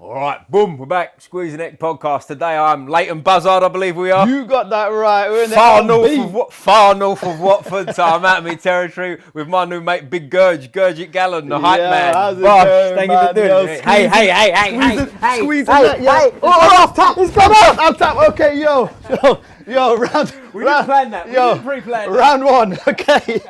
All right, boom, we're back. Squeeze the Neck podcast. Today I'm Leighton Buzzard, I believe we are. You got that right. We're in far north of Watford, so I'm out of my territory with my new mate, Big Gurjit Gallon, the hype man. How's it Bosh, going, thank man? you for doing Yo, it. Hey. Squeeze it. Yeah. Off tap, it's gone off. Off tap. Okay, yo, round. We didn't plan that. We didn't pre-plan that. Round one. Okay.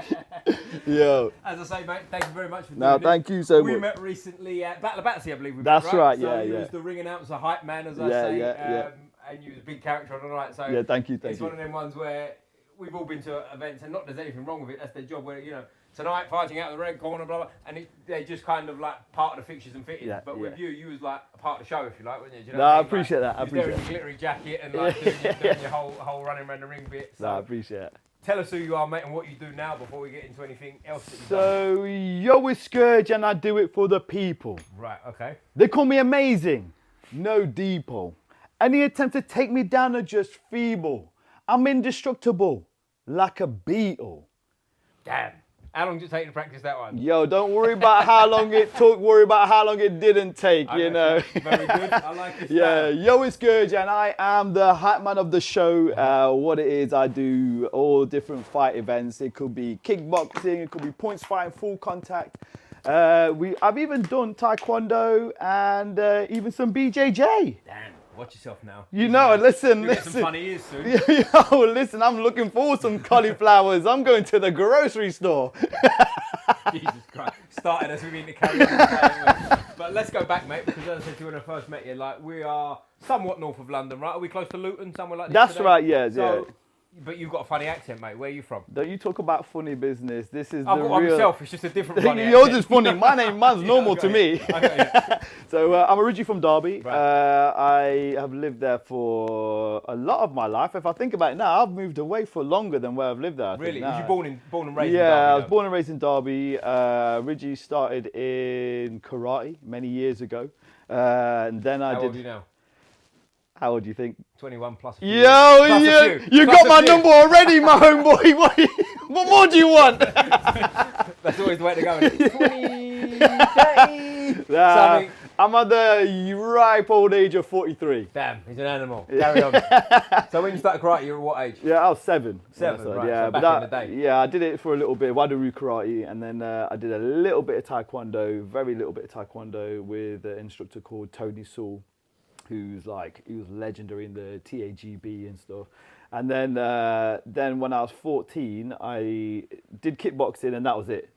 Yo. As I say, mate, thank you very much for doing No, it. thank you so much. We met recently at Battle of Batsy, I believe. That's right, So yeah, you yeah. was the ring announcer, hype man, as I say. And you was a big character on the night. So Yeah, thank you. It's one of them ones where we've all been to events, and not there's anything wrong with it. That's their job. Where tonight fighting out of the red corner, blah blah, and they're just kind of like part of the fixtures and fittings. Yeah, but yeah. with you was like a part of the show, if you like, weren't you? Do you No, what I mean? appreciate that. I You was there appreciate in it. your glittery jacket and like doing your whole running around the ring bit. So No, I appreciate it. tell us who you are, mate, and what you do now before we get into anything else that you've done. So, yo, it's Scourge, and I do it for the people. Right. Okay. They call me amazing, no depot. Any attempt to take me down are just feeble. I'm indestructible, like a beetle. Damn. How long did it take to practice that one? Yo, don't worry about how long it took, worry about how long it didn't take, you know. Very good. I like it. Yeah, yo, it's Gurjit, and I am the hype man of the show. What it is, I do all different fight events. It could be kickboxing, it could be points fighting, full contact. I've even done taekwondo and even some BJJ. Damn, watch yourself now. Listen. Get some funny ears soon. Yo, listen, I'm looking for some cauliflowers. I'm going to the grocery store. Jesus Christ. Started as we mean to carry on. But let's go back, mate, because as I said to you when I first met you, like we are somewhat north of London, right? Are we close to Luton, somewhere like this? That's today? right, yeah. But you've got a funny accent, mate. Where are you from? Don't you talk about funny business. This is I've the got one real... myself. It's just a different funny Yours accent. is funny. Mine's normal to me. Okay. So I'm originally from Derby. Right. I have lived there for a lot of my life. If I think about it now, I've moved away for longer than where I've lived there. Really? Now. Was you born and raised in Derby? Yeah, I was though? born and raised in Derby. Originally started in karate many years ago. And then I How did... old are you now? How old do you think? 21 plus a few. Yo, Plus a you few. got my Plus a few. number already, my homeboy. What more do you want? That's always the way to go. Isn't it? 20, 30, something. I'm at the ripe old age of 43. Damn, he's an animal. Carry on. So when you started karate, you were what age? Yeah, I was 7. 7, right. Yeah, So but back in the day. Yeah, I did it for a little bit, Wadaru karate, and then I did a little bit of taekwondo, very little bit of taekwondo with an instructor called Tony Sewell, he was legendary in the TAGB and stuff. And then when I was 14, I did kickboxing, and that was it.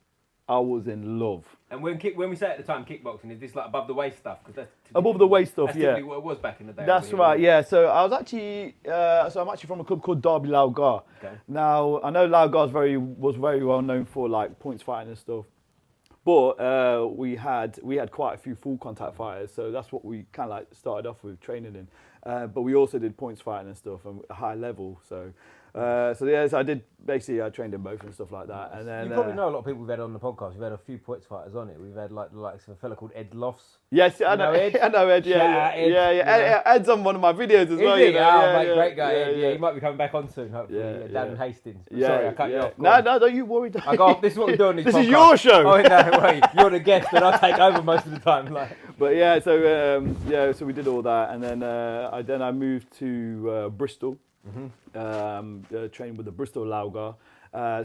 I was in love. And when we say at the time kickboxing, is this like above the waist stuff? Because that's Above the waist stuff, that's yeah. typically what it was back in the day. That's right, yeah. So I was actually, I'm actually from a club called Derby Laogar. Okay. Now I know Laogar was very well known for like points fighting and stuff, but we had quite a few full contact fighters, so that's what we kind of like started off with training in. But we also did points fighting and stuff and a high level. So I trained in both and stuff like that. And then you probably know a lot of people we've had on the podcast. We've had a few points fighters on it. We've had like the likes of a fella called Ed Lofts. Yes, I know Ed. I know Ed. Yeah. Ed's on one of my videos as well. Is he? Great guy. Ed. Yeah, he might be coming back on soon. Hopefully, down in Hastings. Sorry, I cut you off. No, don't you worry. I go. This is what we do on this. This podcast. is your show. Oh no, wait. You're the guest, and I take over most of the time. Like. But yeah, so we did all that, and then I moved to Bristol. Trained with the Bristol Laogar.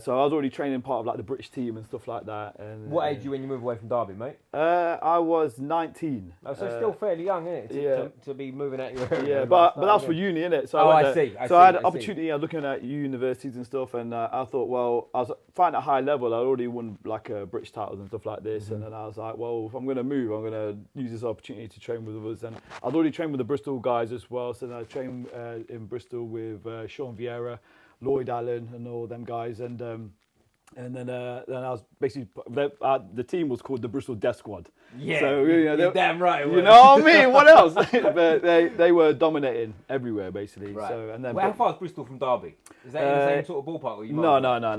So I was already training part of like the British team and stuff like that. And what age were you when you moved away from Derby, mate? I was 19. Oh, so still fairly young, isn't it? To be moving out your area. Yeah, but that's for uni, innit? So I see. I had an opportunity. I was looking at universities and stuff, and I thought, well, I was fighting at a high level. I already won like British titles and stuff like this, and then I was like, well, if I'm going to move, I'm going to use this opportunity to train with others. And I'd already trained with the Bristol guys as well, so then I trained in Bristol with Sean Vieira, Lloyd Allen, and all them guys, and then I was basically the team was called the Bristol Death Squad. Yeah, so you're damn right. You know what I mean? What else? But they were dominating everywhere basically. Right. So and then. Well, how far is Bristol from Derby? Is that in the same sort of ballpark? Or you No.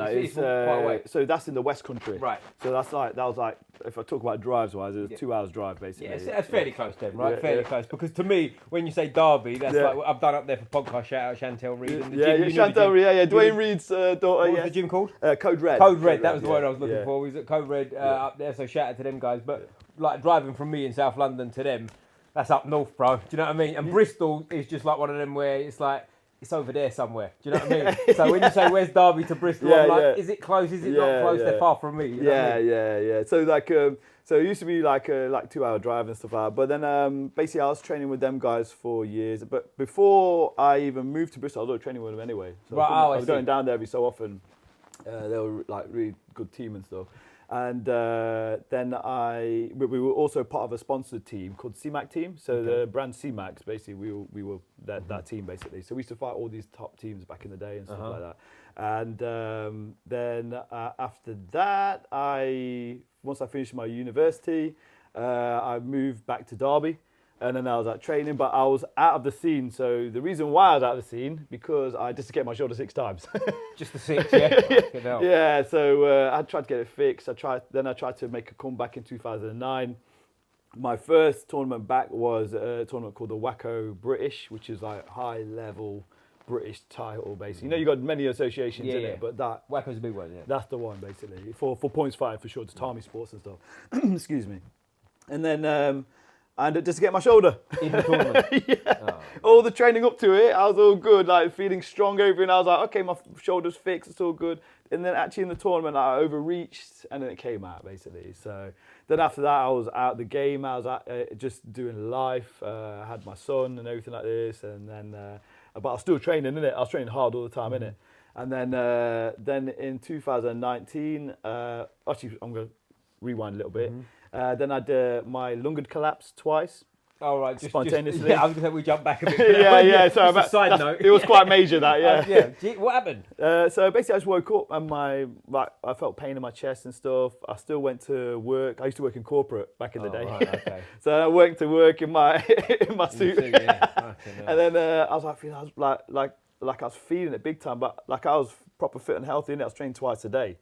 It's quite away. So that's in the West Country. Right. So that was like if I talk about drives wise, it was 2 hours drive basically. Yeah, that's fairly close then, right? Yeah, fairly close. Because to me, when you say Derby, that's like what I've done up there for podcast. Shout out Chantel Reed. And the gym, Chantel, Dwayne Reed's daughter. What was the gym called? Code Red. Code Red. That was the word I was looking for. We was at Code Red up there. So shout out to them guys. But like driving from me in South London to them, That's up north, bro. Do you know what I mean? And Bristol is just like one of them where it's like, it's over there somewhere. Do you know what I mean? So when you say where's Derby to Bristol, I'm like, is it close? Is it not close? They're far from me. You know what I mean? Yeah. So like, so it used to be like 2-hour drive and stuff like that. But then basically I was training with them guys for years. But before I even moved to Bristol, I was already training with them anyway. So I was going down there every so often. They were like really good team and stuff. And then we were also part of a sponsored team called CMAC team. So the brand CMAX, basically, we were that team basically. So we used to fight all these top teams back in the day and stuff like that. And then after that, once I finished my university, I moved back to Derby. And then I was at training, but I was out of the scene. So the reason why I was out of the scene, because I dislocated my shoulder 6 times. Just the 6, yeah? Yeah, so I tried to get it fixed. I tried to make a comeback in 2009. My first tournament back was a tournament called the Wacko British, which is like high-level British title, basically. You know, you've got many associations in it, but that... Wacko's a big one, yeah. That's the one, basically. For points fighting, for sure, to Tommy Sports and stuff. Excuse me. And then... and just to get my shoulder. In the tournament? All the training up to it, I was all good, like feeling strong over it. And I was like, okay, my shoulder's fixed, it's all good. And then actually in the tournament, I overreached and then it came out, basically. So then after that, I was out the game. I was just doing life. I had my son and everything like this. And then, but I was still training, innit? I was training hard all the time, innit? And then in 2019, actually, I'm going to rewind a little bit. Then I had my lung had collapsed twice. Oh, right. Spontaneously. Yeah, I was going to say we jumped back a bit. yeah. Sorry, a side note. It was quite major, that, yeah. Gee, what happened? So basically, I just woke up and I felt pain in my chest and stuff. I still went to work. I used to work in corporate back in the day. Right, okay. So I went to work in my suit. Yeah. And then I was like I was feeling it big time, but like I was proper fit and healthy, and I was training twice a day.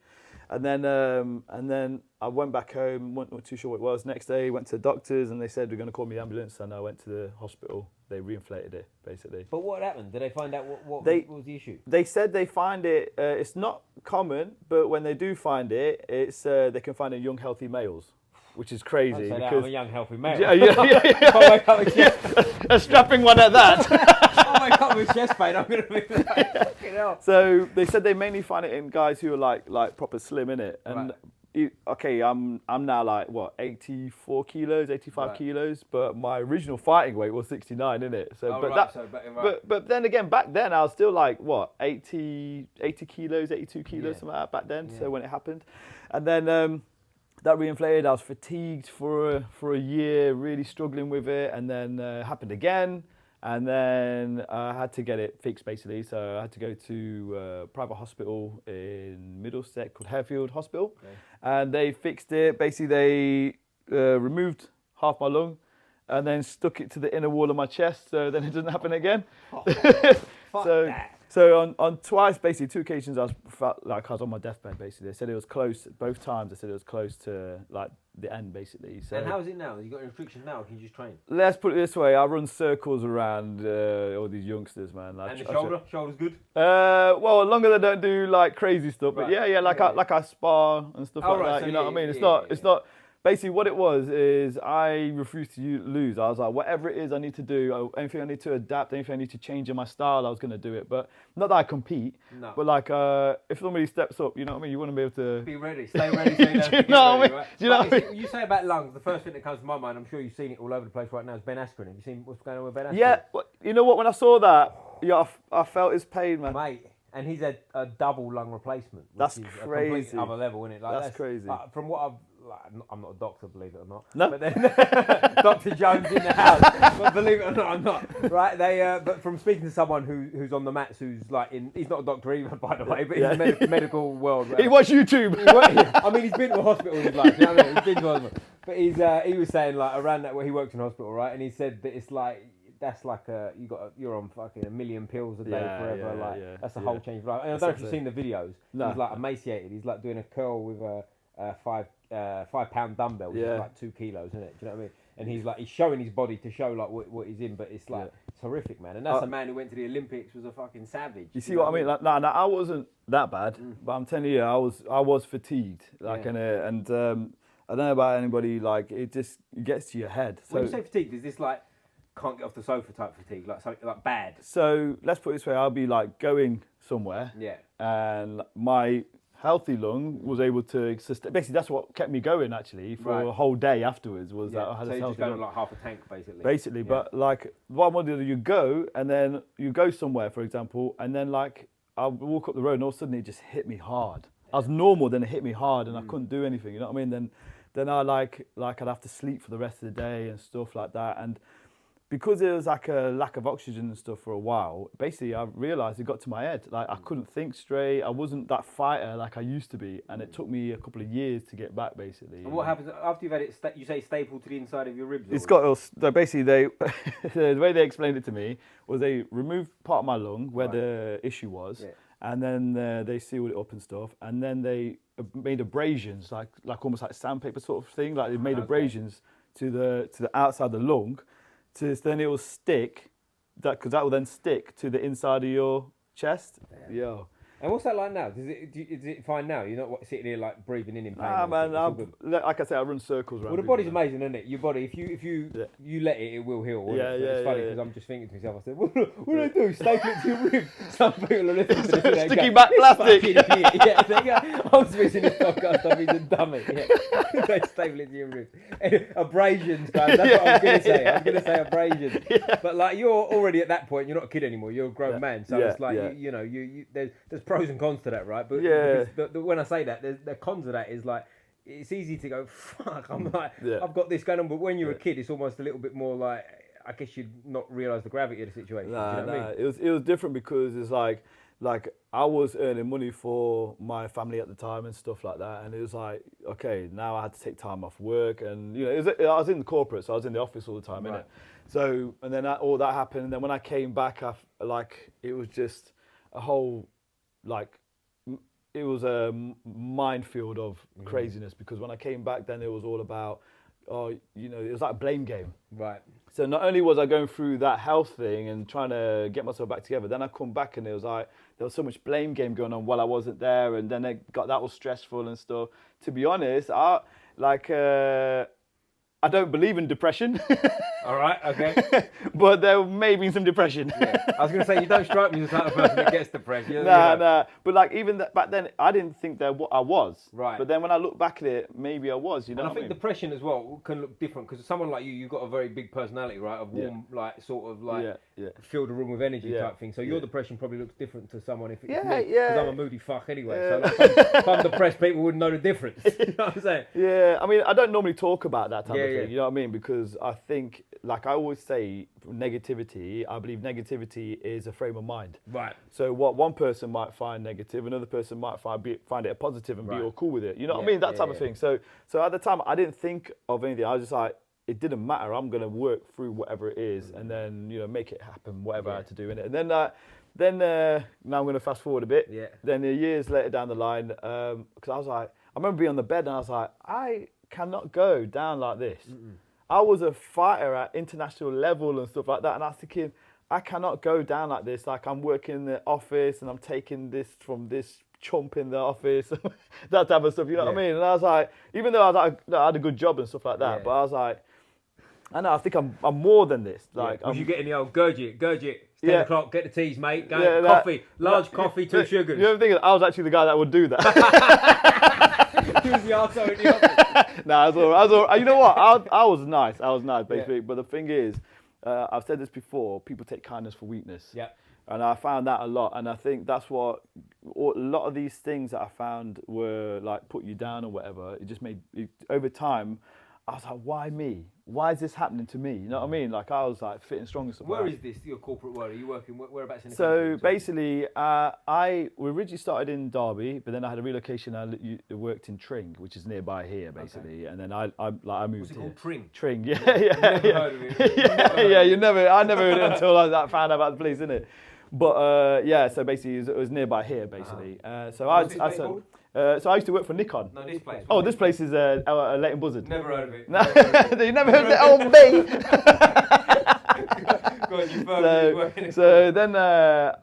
And then I went back home, wasn't too sure what it was. Next day, went to the doctors and they said, we're going to call me the ambulance. And I went to the hospital. They reinflated it, basically. But what happened? Did they find out what was the issue? They said they find it, it's not common, but when they do find it, it's they can find it in young, healthy males, which is crazy. Because I'm a young, healthy male. Yeah. A strapping one at that. I wake up with chest pain, I'm going to be like, fucking hell. So they said they mainly find it in guys who are like proper slim, innit? And okay, I'm now like, 84 kilos, 85 kilos, but my original fighting weight was 69, innit? So, but then again, back then I was still like, 80 kilos, 82 kilos, something like that back then, so when it happened. And then that reinflated, I was fatigued for a year, really struggling with it, and then happened again. And then I had to get it fixed, basically. So I had to go to a private hospital in Middlesex called Harefield Hospital. Okay. And they fixed it. Basically, they removed half my lung and then stuck it to the inner wall of my chest so then it doesn't happen again. Fuck that. So on twice, basically 2 occasions, I felt like I was on my deathbed, basically. They said it was close, both times they said it was close to like the end, basically. So, and how is it now? Have you got restrictions now, or can you just train? Let's put it this way, I run circles around all these youngsters, man. And the shoulder's good? Well, as long as I don't do like crazy stuff, but I spar and stuff like that, so you know what I mean? It's not, basically what it was is I refused to lose. I was like, whatever it is I need to do, anything I need to adapt, anything I need to change in my style, I was going to do it. But not that I compete, but like if somebody steps up, you know what I mean? You want to be able to... Be ready, stay ready. So you do you know what I mean? Right? Do you know what I mean? You say about lungs, the first thing that comes to my mind, I'm sure you've seen it all over the place right now, is Ben Askren. Have you seen what's going on with Ben Askren? Yeah, you know what, when I saw that, I felt his pain, man. Mate, and he's had a double lung replacement. That's is crazy. A complete other level, isn't it? Like, that's crazy. From what I'm not a doctor, believe it or not. No. But then Dr. Jones in the house. But believe it or not, I'm not. Right? But from speaking to someone who's on the mats, who's like he's not a doctor either, by the way, but he's in the medical world. Right? He watched YouTube. I mean, he's been to a hospital in his life. You know what I mean? He's been to a hospital. But he was saying like around that where he works in hospital, right? And he said that it's like. That's like you're on fucking 1 million pills a day forever. That's a whole change of life. And I don't know if you've seen the videos. No. He's like emaciated. He's like doing a curl with a 5 pound dumbbell, which is like 2 kilos, isn't it? Do you know what I mean? And he's showing his body to show like what he's in, but it's like it's horrific, man. And that's a man who went to the Olympics, was a fucking savage. You see what I mean? Like, nah, I wasn't that bad, but I'm telling you, I was fatigued. Like, and I don't know about anybody. Like, it just gets to your head. So when you say fatigued, is this like can't get off the sofa type fatigue, like something like bad? So let's put it this way: I'll be like going somewhere, and my healthy lung was able to sustain. Basically, that's what kept me going actually for a whole day afterwards. Was that I had so a you healthy just lung. like half a tank, basically. Basically, but like what I wanted to do, you go and then you go somewhere, for example, and then like I'll walk up the road and all of a sudden it just hit me hard. I was normal, then it hit me hard and I couldn't do anything. You know what I mean? Then I like I'd have to sleep for the rest of the day and stuff like that. And because there was like a lack of oxygen and stuff for a while, basically I realised it got to my head. Like I couldn't think straight. I wasn't that fighter like I used to be, and it took me a couple of years to get back, basically. And what happens after you've had it? You say stapled to the inside of your ribs. It's got so basically the way they explained it to me was they removed part of my lung where the issue was, and then they sealed it up and stuff, and then they made abrasions like almost like sandpaper sort of thing. Like they made abrasions to the outside of the lung. Then it will stick, because that will then stick to the inside of your chest. Yeah. And what's that like now? Is it fine now? You're not sitting here like breathing in pain? Ah man, like I say, I run circles around. Well, the body's amazing, isn't it? Your body, if you let it, it will heal. It's funny because I'm just thinking to myself, I said, what do I do? Staple it to your rib. Some people are listening to this. Sticky back plastic. Yeah, they go, I'm switching this podcast. I'm being a dummy. Yeah. They staple it to your rib. Abrasions, guys. That's what I'm going to say. I'm going to say abrasions. But like you're already at that point. You're not a kid anymore. You're a grown man. So it's like you know, there's pros and cons to that, right? But when I say that, the cons of that is like it's easy to go, fuck, I'm like, I've got this going on. But when you're a kid, it's almost a little bit more like, I guess you'd not realise the gravity of the situation. Nah, do you know what I mean? It was different because it's like I was earning money for my family at the time and stuff like that, and it was like, okay, now I had to take time off work, and you know, I was in the corporate, so I was in the office all the time, innit? So, and then all that happened, and then when I came back, it was just a whole, it was a minefield of craziness, because when I came back, then it was all about, it was like a blame game. Right. So not only was I going through that health thing and trying to get myself back together, then I come back and it was like, there was so much blame game going on while I wasn't there, and then that was stressful and stuff. To be honest, I don't believe in depression. All right, okay. But there may be some depression. Yeah. I was going to say, you don't strike me as the type of person that gets depressed. Nah. But like even back then, I didn't think that I was. Right. But then when I look back at it, maybe I was. You know. And I think depression as well can look different, because someone like you, you've got a very big personality, right? A warm, fill the room with energy type thing. So your depression probably looks different to someone if it's me. Because I'm a moody fuck anyway. So like, if I'm depressed, people wouldn't know the difference. You know what I'm saying? Yeah. I mean, I don't normally talk about that type of thing. You know what I mean? Because I think, like I always say, negativity, I believe negativity is a frame of mind. Right. So what one person might find negative, another person might find it a positive and be all cool with it. You know what I mean? That type of thing. So at the time, I didn't think of anything. I was just like, it didn't matter. I'm going to work through whatever it is and then, make it happen, whatever I had to do in it. And then now I'm going to fast forward a bit. Yeah. Then years later down the line, because I was like, I remember being on the bed and I was like, I cannot go down like this. I was a fighter at international level and stuff like that, and I was thinking, I cannot go down like this. Like, I'm working in the office and I'm taking this from this chump in the office, that type of stuff, you know what I mean? And I was like, even though I had a good job and stuff like that, but I was like, I think I'm more than this. Like, was you getting the old Gurjit, 10 o'clock, get the teas, mate, go, coffee, large coffee, 2 sugars. You know the thing is, I was actually the guy that would do that. He was the arsehole in the office. Nah, I was all right. You know what? I was nice, basically. Yeah. But the thing is, I've said this before, people take kindness for weakness. Yeah. And I found that a lot. And I think that's what, a lot of these things that I found were like put you down or whatever. It just made, over time, I was like, why me? Why is this happening to me? You know what I mean? Like I was like fit and strong and stuff. Where is this, your corporate world? Are you working, whereabouts in the country? So basically, we originally started in Derby, but then I had a relocation. I worked in Tring, which is nearby here, basically. Okay. And then I moved What's it here. called, Tring? Tring, yeah. Never heard of it. I never heard it until I found out about the place, innit? But so basically it was nearby here, basically. So I used to work for Nikon. No, this place. Oh, this place is Leighton Buzzard. Never heard of it. No, you never heard of it? Oh, me! So then, I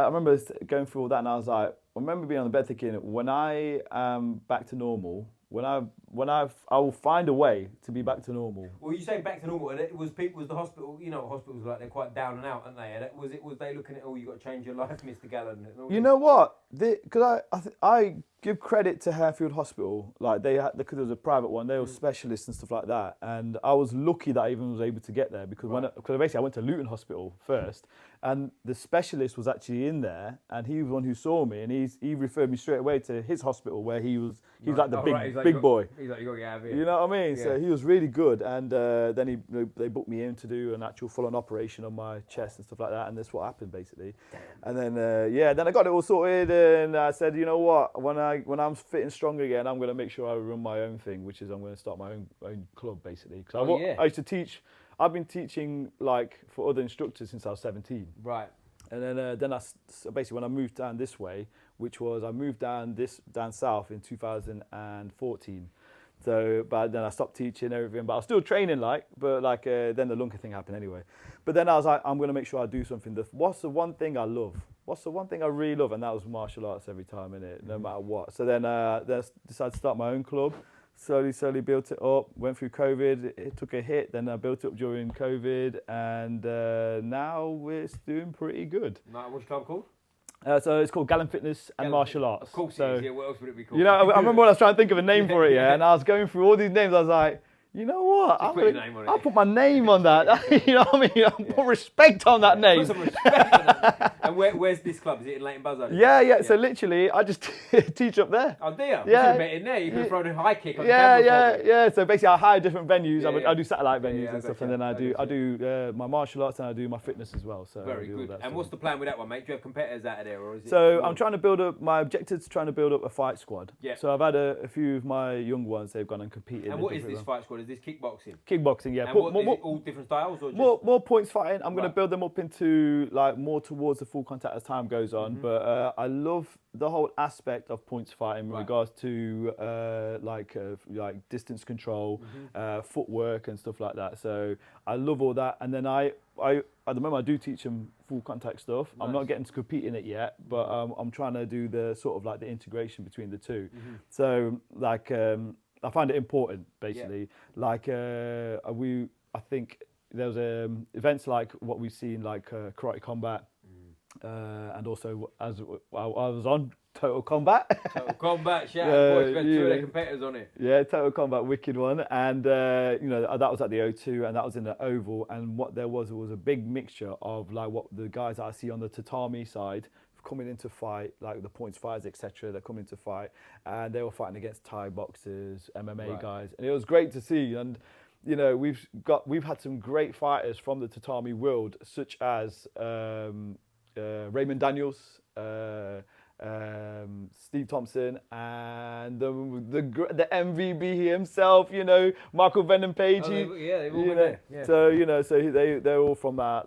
remember going through all that, and I was like, I remember being on the bed thinking, when I am back to normal, when I I will find a way to be back to normal. Well, you say back to normal, and was the hospital? You know, what hospitals are like, they're quite down and out, aren't they? And was they looking at, oh, you got to change your life, Mr. Gallon? You know what? Because I give credit to Harefield Hospital. Like because it was a private one, they were specialists and stuff like that. And I was lucky that I even was able to get there because basically I went to Luton Hospital first, and the specialist was actually in there, and he was the one who saw me, and he referred me straight away to his hospital where he was like the big boy. He's like, you got to get out of here. You know what I mean? Yeah. So he was really good, and then they booked me in to do an actual full-on operation on my chest and stuff like that, and that's what happened basically. Damn. And then then I got it all sorted, and I said, you know what? When I'm fit and strong again, I'm going to make sure I run my own thing, which is I'm going to start my own club basically. Because I used to teach. I've been teaching like for other instructors since I was 17. Right. And then so basically when I moved down this way, which was I moved down south in 2014. So, but then I stopped teaching everything, but I was still training then the Lunker thing happened anyway. But then I was like, I'm going to make sure I do something. What's the one thing I love? What's the one thing I really love? And that was martial arts every time, innit? No matter what. So then I decided to start my own club. Slowly built it up, went through COVID, it took a hit, then I built it up during COVID, and now we're doing pretty good. What's your club called? So it's called Gallon Fitness and Martial Arts. Of course so, it is, yeah. What else would it be called? You know, I remember when I was trying to think of a name for it, and I was going through all these names, I was like, you know what? I'll put my name on that. You know what I mean? I'll put respect on that name. Put some respect on that. And where's this club? Is it in Leighton, Buzzard? Yeah. So literally, I just teach up there. Oh, dear. Yeah. You should have met in there. You could have thrown a high kick on the camera. Yeah. So basically, I hire different venues. I do satellite venues and stuff, you. and then I do my martial arts and I do my fitness as well. So very good. And what's the plan with that one, mate? Do you have competitors out of there, or is it? So I'm trying to build up. My objective is trying to build up a fight squad. Yeah. So I've had a few of my young ones. They've gone and competed. And what is this fight squad? Is this kickboxing? Kickboxing, yeah. And is it all different styles, or just more points fighting? I'm going to build them up into like more towards the full contact as time goes on. But I love the whole aspect of points fighting with regards to like distance control, footwork and stuff like that. So I love all that. And then I at the moment I do teach them full contact stuff. Nice. I'm not getting to compete in it yet, but I'm trying to do the sort of like the integration between the two. So like. I find it important, basically. Yeah. Like I think there's events like what we've seen, like Karate Combat, and also as I was on Total Combat. Total Combat, shout out, boys. We've had two of their competitors on it. Yeah, Total Combat, wicked one. And that was at the O2, and that was in the Oval. And what there was a big mixture of like what the guys that I see on the tatami side coming into fight, like the points fighters, etc. They're coming to fight, and they were fighting against Thai boxers, MMA guys, and it was great to see. And you know, we've had some great fighters from the tatami world, such as Raymond Daniels, Steve Thompson, and the MVP himself, you know, Michael Venom Page. They've all been there. Yeah. So they're all from that,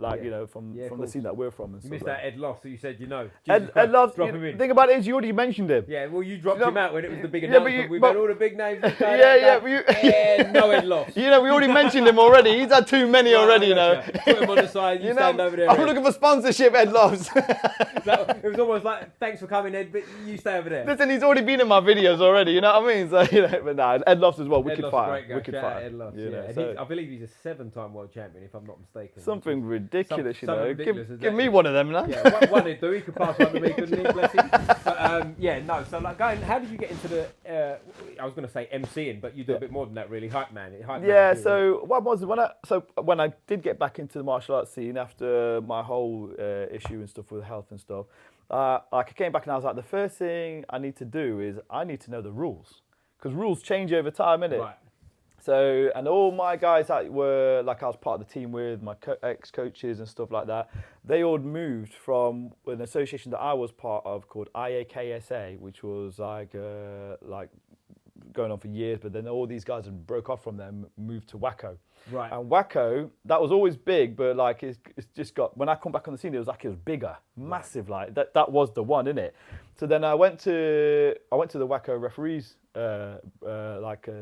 from the scene that we're from. And you missed that Ed Loft, so you said, Ed Loft. Drop him in. The thing about it is, you already mentioned him. Yeah, well, you dropped him out when it was the big announcement. We've had all the big names. No Ed Loft. You know, we already mentioned him already. He's had too many already, you know. Put him on the side. You stand over there. I'm looking for sponsorship, Ed Lofts. It was almost like, thanks for coming, Ed, but you stay over there. Listen, he's already been in my videos already, you know what I mean? So, but nah, Ed Lofts as well, wicked fighter. Wicked fighter. Ed Lofts, I believe he's a 7-time world champion, if I'm not mistaken. Something ridiculous, you know. Ridiculous, give me one of them, now. Yeah, one he'd do. He could pass one to me, couldn't he? Bless him. But, so like how did you get into the, I was going to say MCing, but you do a bit more than that, really. Hype man. So what was, when I did get back into the martial arts scene after my whole issue and stuff with health and stuff, I came back and I was like, the first thing I need to do is I need to know the rules, because rules change over time, innit? Right. So, and all my guys that were, like I was part of the team with, my ex-coaches and stuff like that, they all moved from an association that I was part of called IAKSA, which was like going on for years, but then all these guys had broke off from them, moved to WACO. Right. And WACO, that was always big, but like it's just got, when I come back on the scene, it was bigger, massive, like that was the one, innit? So then I went to the WACO referees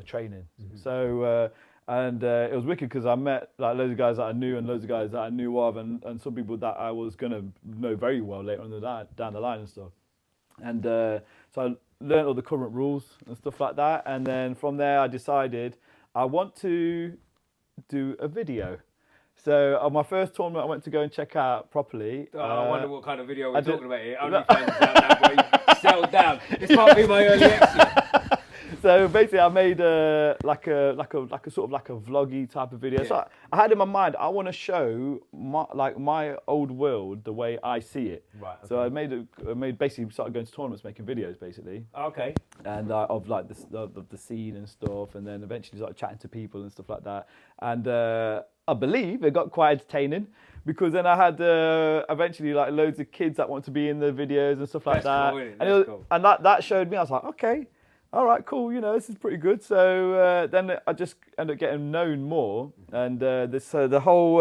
training. So and it was wicked because I met like loads of guys that I knew and loads of guys that I knew of, and some people that I was gonna know very well later on down the line and stuff. And so learned all the current rules and stuff like that. And then from there, I decided I want to do a video. So on my first tournament, I went to go and check out properly. I wonder what kind of video we're talking about here. OnlyFans out now, boy. Settle down. This might be my early exit. So basically, I made like a sort of like a vloggy type of video. Yeah. So I had in my mind, I want to show my old world the way I see it. Right. Okay. So I made basically started going to tournaments, making videos basically. Okay. And of like the scene and stuff, and then eventually started chatting to people and stuff like that. And I believe it got quite entertaining. Because then I had eventually like loads of kids that want to be in the videos and stuff like that. Cool, and that showed me, I was like, okay. All right, cool. You know, this is pretty good. So then I just ended up getting known more, and the whole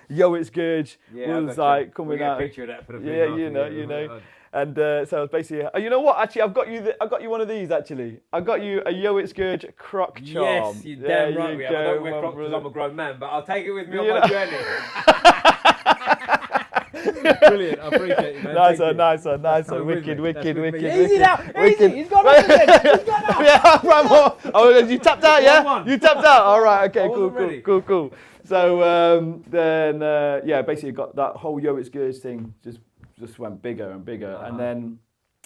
Yo It's Gurj was like coming out. A picture of that for the video. Yeah, you know. And so I was basically, you know what? Actually, I got you one of these. Actually, I got you a Yo It's Gurj croc charm. Yes, you're damn right. I don't wear crocs because I'm a grown man, but I'll take it with me on my journey. Brilliant, I appreciate it, man. Nice one. Wicked. Easy now, easy. He's got up again. He's got up. Yeah, right. Oh, you tapped out, yeah? You tapped out. All right, okay, cool. So then, basically got that whole Yo It's Gurj thing just went bigger and bigger, and then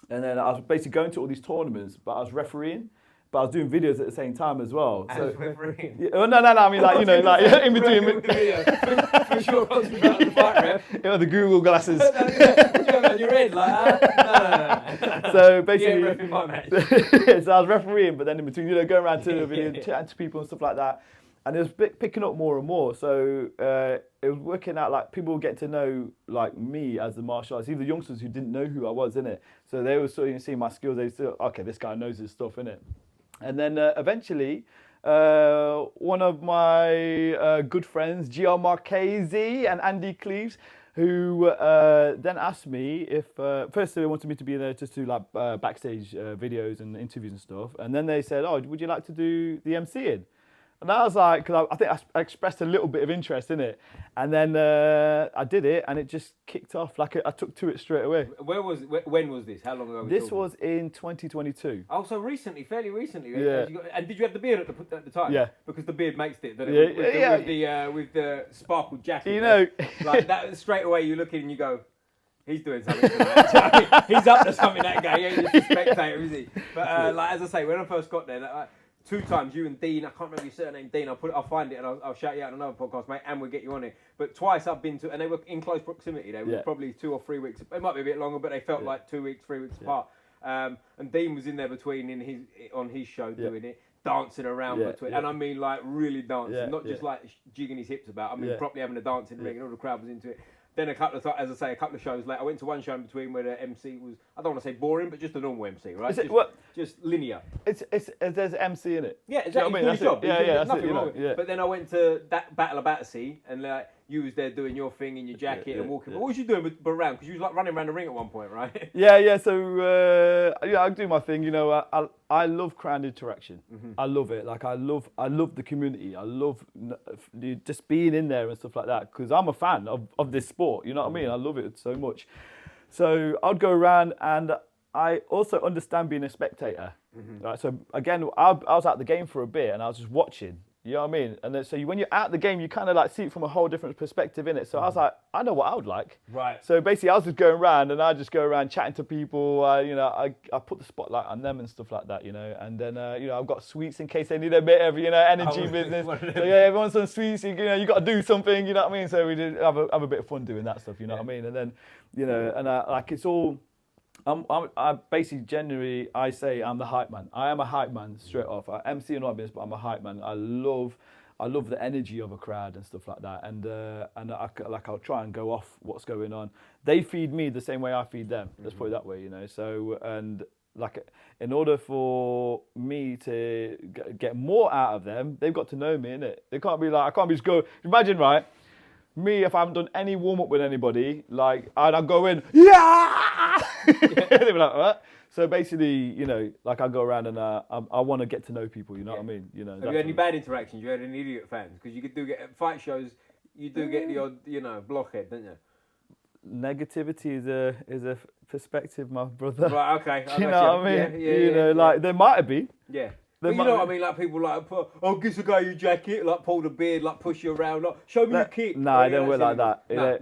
I was basically going to all these tournaments, but I was refereeing. But I was doing videos at the same time as well. So, refereeing? Yeah, no, I mean like, you know, like in between. For sure, concentrate on the fight ref. Yeah, the Google glasses. You're in, like, no. So basically, yeah, ref my match. So I was refereeing, but then in between, you know, going around to the video, chatting to people and stuff like that. And it was picking up more and more. So it was working out like people would get to know like me as the martial artist, even the youngsters who didn't know who I was, innit? So they were sort of seeing my skills. They still, okay, this guy knows his stuff, innit? And then eventually, one of my good friends, Gio Marchese and Andy Cleves, who then asked me if, first they wanted me to be there just to like backstage videos and interviews and stuff. And then they said, oh, would you like to do the MCing? And I was like, because I think I expressed a little bit of interest in it. And then I did it, and it just kicked off. Like I took to it straight away. When was this? How long ago? This was in 2022. Oh, so recently, fairly recently. Yeah. And did you have the beard at the time? Yeah. Because the beard makes it. With the sparkled jacket. You know, like that straight away you look in and you go, he's doing something tonight. He's up to something, that guy. He ain't just a spectator, is he? But like as I say, when I first got there. 2 times, you and Dean, I can't remember your surname, Dean, I'll find it and I'll shout you out on another podcast, mate, and we'll get you on it. But twice I've been to, and they were in close proximity, they were probably 2 or 3 weeks, it might be a bit longer, but they felt like 2 weeks, 3 weeks apart. And Dean was in there between, on his show doing it, dancing around between, and I mean like really dancing, not just like jigging his hips about, I mean properly having a dancing ring, and all the crowd was into it. Then a couple of shows later, I went to one show in between where the MC was, I don't want to say boring, but just a normal MC, right? Just linear. There's MC in it. Yeah, exactly. He's doing his job. That's nothing it, wrong with it. But then I went to that Battle of Battersea, and like you was there doing your thing in your jacket and walking. But what was you doing around? Because you was like running around the ring at one point, right? Yeah. So I do my thing. You know, I love crowd interaction. Mm-hmm. I love it. Like I love the community. I love just being in there and stuff like that. Because I'm a fan of this sport. You know what I mean? I love it so much. So I'd go around, and I also understand being a spectator. Mm-hmm. Right. So again, I was out the game for a bit, and I was just watching. You know what I mean? And then, so when you're at the game, you kind of like see it from a whole different perspective in it. So I was like, I know what I would like. Right. So basically, I was just going around, and I just go around chatting to people. You know, I put the spotlight on them and stuff like that. You know, and then you know, I've got sweets in case they need a bit of energy business. So yeah, everyone's on sweets. You know, you got to do something. You know what I mean? So we did have a bit of fun doing that stuff. You know what I mean? And then you know, and like it's all. I basically generally I say I'm the hype man. I am a hype man straight off. I MC and not business, but I'm a hype man. I love the energy of a crowd and stuff like that. And I'll try and go off what's going on. They feed me the same way I feed them. Let's put it that way, you know. So and like in order for me to get more out of them, they've got to know me, innit? They can't be like I can't be just go. Imagine right. Me, if I haven't done any warm-up with anybody, like, I'd go in, yeah! They'd be like, what? So basically, you know, like I go around and I want to get to know people, you know what I mean? You know. Have you had any bad interactions? You had any idiot fans? Because you do get, at fight shows, you do get the odd, you know, blockhead, don't you? negativity is a perspective, my brother. Right, okay. Do you know what I mean? Yeah, like there might have been. Yeah. But you know what I mean? Like people like, oh, give a guy your jacket, like pull the beard, like push you around, like show me your kick. No, I don't work like that. None of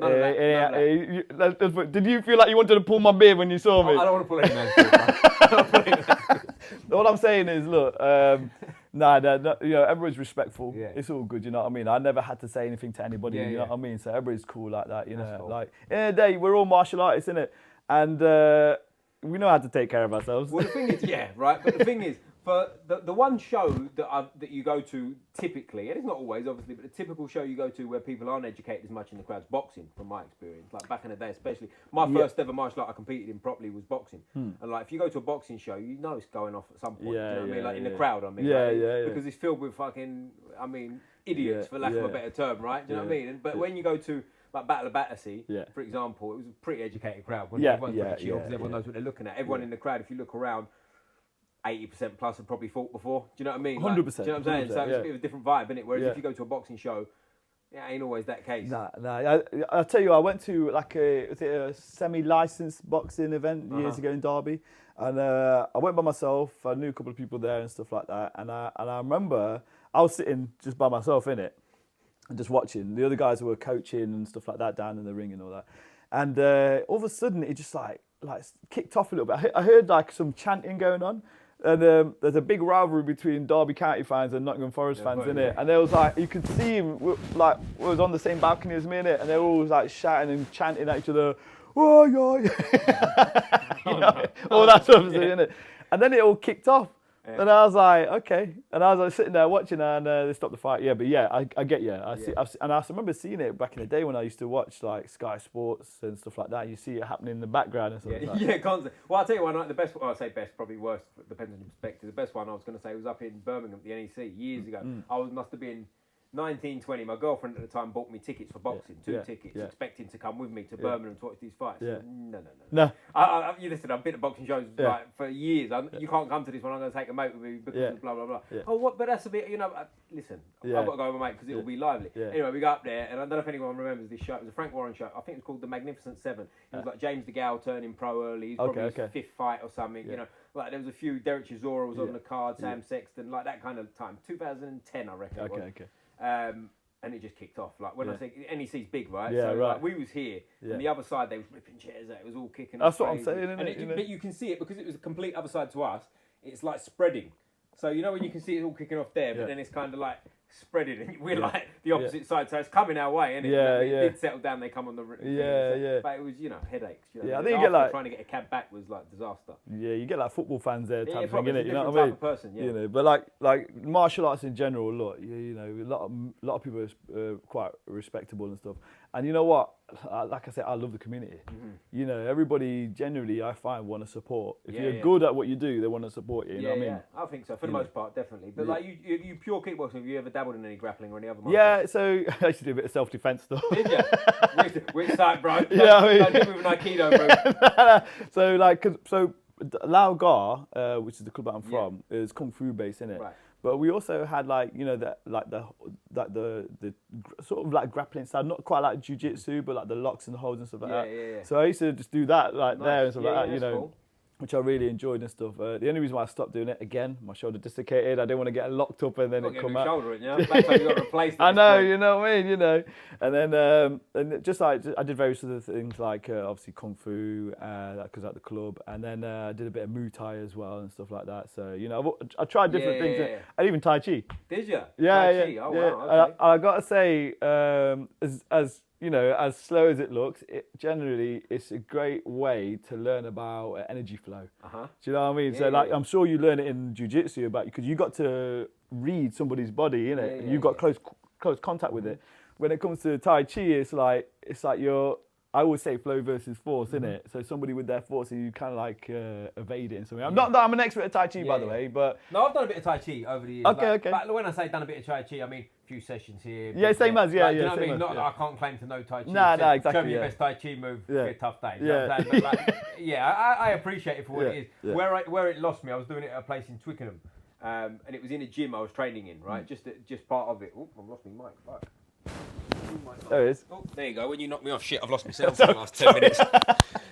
that. Did you feel like you wanted to pull my beard when you saw me? I don't want to pull any man's beard. All I'm saying is, look, everyone's respectful. Yeah. It's all good, you know what I mean? I never had to say anything to anybody, you know what I mean? So everybody's cool like that, you know. Cool. Like, in the day, we're all martial artists, innit? And we know how to take care of ourselves. Well, the thing is, but the thing is, for the one show that you go to typically, and it's not always obviously, but the typical show you go to where people aren't educated as much in the crowd's boxing, from my experience. Like back in the day, especially my first ever martial art I competed in properly was boxing. And like if you go to a boxing show, you know it's going off at some point. Do you know what I mean? Like in the crowd, I mean. Because it's filled with fucking, idiots for lack of a better term, right? Do you know what I mean? But when you go to like Battle of Battersea, for example, it was a pretty educated crowd. Everyone's pretty chill because everyone knows what they're looking at. Everyone in the crowd, if you look around, 80% plus have probably fought before. Do you know what I mean? 100%. Do you know what I'm saying? So it's a bit of a different vibe, isn't it? Whereas if you go to a boxing show, it ain't always that case. Nah. I'll tell you, I went to like a semi-licensed boxing event years ago in Derby, and I went by myself. I knew a couple of people there and stuff like that, and I remember I was sitting just by myself in it and just watching. The other guys were coaching and stuff like that down in the ring and all that, and all of a sudden it just like kicked off a little bit. I heard like some chanting going on. And there's a big rivalry between Derby County fans and Nottingham Forest fans, in it. And there was like, you could see him like was on the same balcony as me, in it, and they were all like shouting and chanting at each other, "Oh yeah," you know, all that sort of thing, innit? And then it all kicked off. Yeah. And I was like, okay. And I was like sitting there watching, and they stopped the fight. Yeah, but I get you. I remember seeing it back in the day when I used to watch like Sky Sports and stuff like that. You see it happening in the background and stuff like that. Yeah, constantly. Well, I'll tell you one, the best, I say best, probably worst, depends on the perspective. The best one I was going to say was up in Birmingham at the NEC years ago. Must have been 19, 20. My girlfriend at the time bought me tickets for boxing, two tickets, expecting to come with me to Birmingham to watch these fights. Yeah. No. You listen, I've been at boxing shows like for years. You can't come to this one. I'm going to take a mate with me because of blah blah blah. Yeah. Oh, what? But that's a bit. Listen, I've got to go with my mate because it will be lively. Yeah. Anyway, we go up there, and I don't know if anyone remembers this show. It was a Frank Warren show. I think it was called The Magnificent Seven. It was like James DeGale turning pro early. He's probably his fifth fight or something. You know, like there was a few. Derek Chisora was on the card. Sam Sexton, like that kind of time. 2010, I reckon. Okay. And it just kicked off. Like when I say NEC's big, right? Yeah, so, right. Like, we was here, and the other side they was ripping chairs out. It was all kicking. That's what I'm saying, isn't it? But you can see it because it was a complete other side to us. It's like spreading. So you know when you can see it all kicking off there, but then it's kind of like spreading, and we're like the opposite side. So it's coming our way, and it did settle down. They come on the But it was headaches. I think you get like trying to get a cab back was like disaster. Yeah, you get like football fans there type thing, innit? You know what I mean? Person, but like martial arts in general, look, a lot of people are quite respectable and stuff. And you know what? Like I said, I love the community. You know, everybody generally, I find, want to support. If you're good at what you do, they want to support you. You know what I mean? I think so for the most part, definitely. But like you pure kickboxing, have you ever dabbled in any grappling or any other? Yeah, so I used to do a bit of self-defense stuff. Did you? Which side, bro? Yeah, I mean, don't hit me with an Aikido, bro. So Lao Gar, which is the club that I'm from, is kung fu based, innit? Right. But we also had the sort of like grappling style, not quite like Jiu Jitsu, but like the locks and the holds and stuff like that. Yeah. So I used to just do that there and stuff like that, cool. Which I really enjoyed and stuff. The only reason why I stopped doing it, again, my shoulder dislocated. I didn't want to get locked up and then it come out. Shoulder, That's how you got replaced. I know, you know what I mean, And then and just like I did various other things like obviously kung fu, because at the club, and then I did a bit of Muay Thai as well and stuff like that. So I tried different things, and even Tai Chi. Did you? Yeah, Tai Chi. Oh wow. Okay. I got to say, as slow as it looks, it's a great way to learn about energy flow. Do you know what I mean? I'm sure you learn it in Jiu Jitsu because you got to read somebody's body, innit? And you got close contact with it. When it comes to Tai Chi, it's like I always say flow versus force, innit? So somebody with their force, you kind of like evade it in some way. I'm an expert at Tai Chi, by the way, but... No, I've done a bit of Tai Chi over the years. Okay. But when I say done a bit of Tai Chi, I mean a few sessions here. Yeah, same as, yeah. Do you know what I mean? Not that I can't claim to know Tai Chi. No, exactly. Show me your best Tai Chi move, it'll be a tough day. You know what I'm saying? But I appreciate it for what it is. Where it lost me, I was doing it at a place in Twickenham, and it was in a gym I was training in, right? Just part of it. Oh, I've lost my mic. Fuck. There it is. Oh, there you go. When you knock me off, shit, I've lost myself for the last 10 minutes.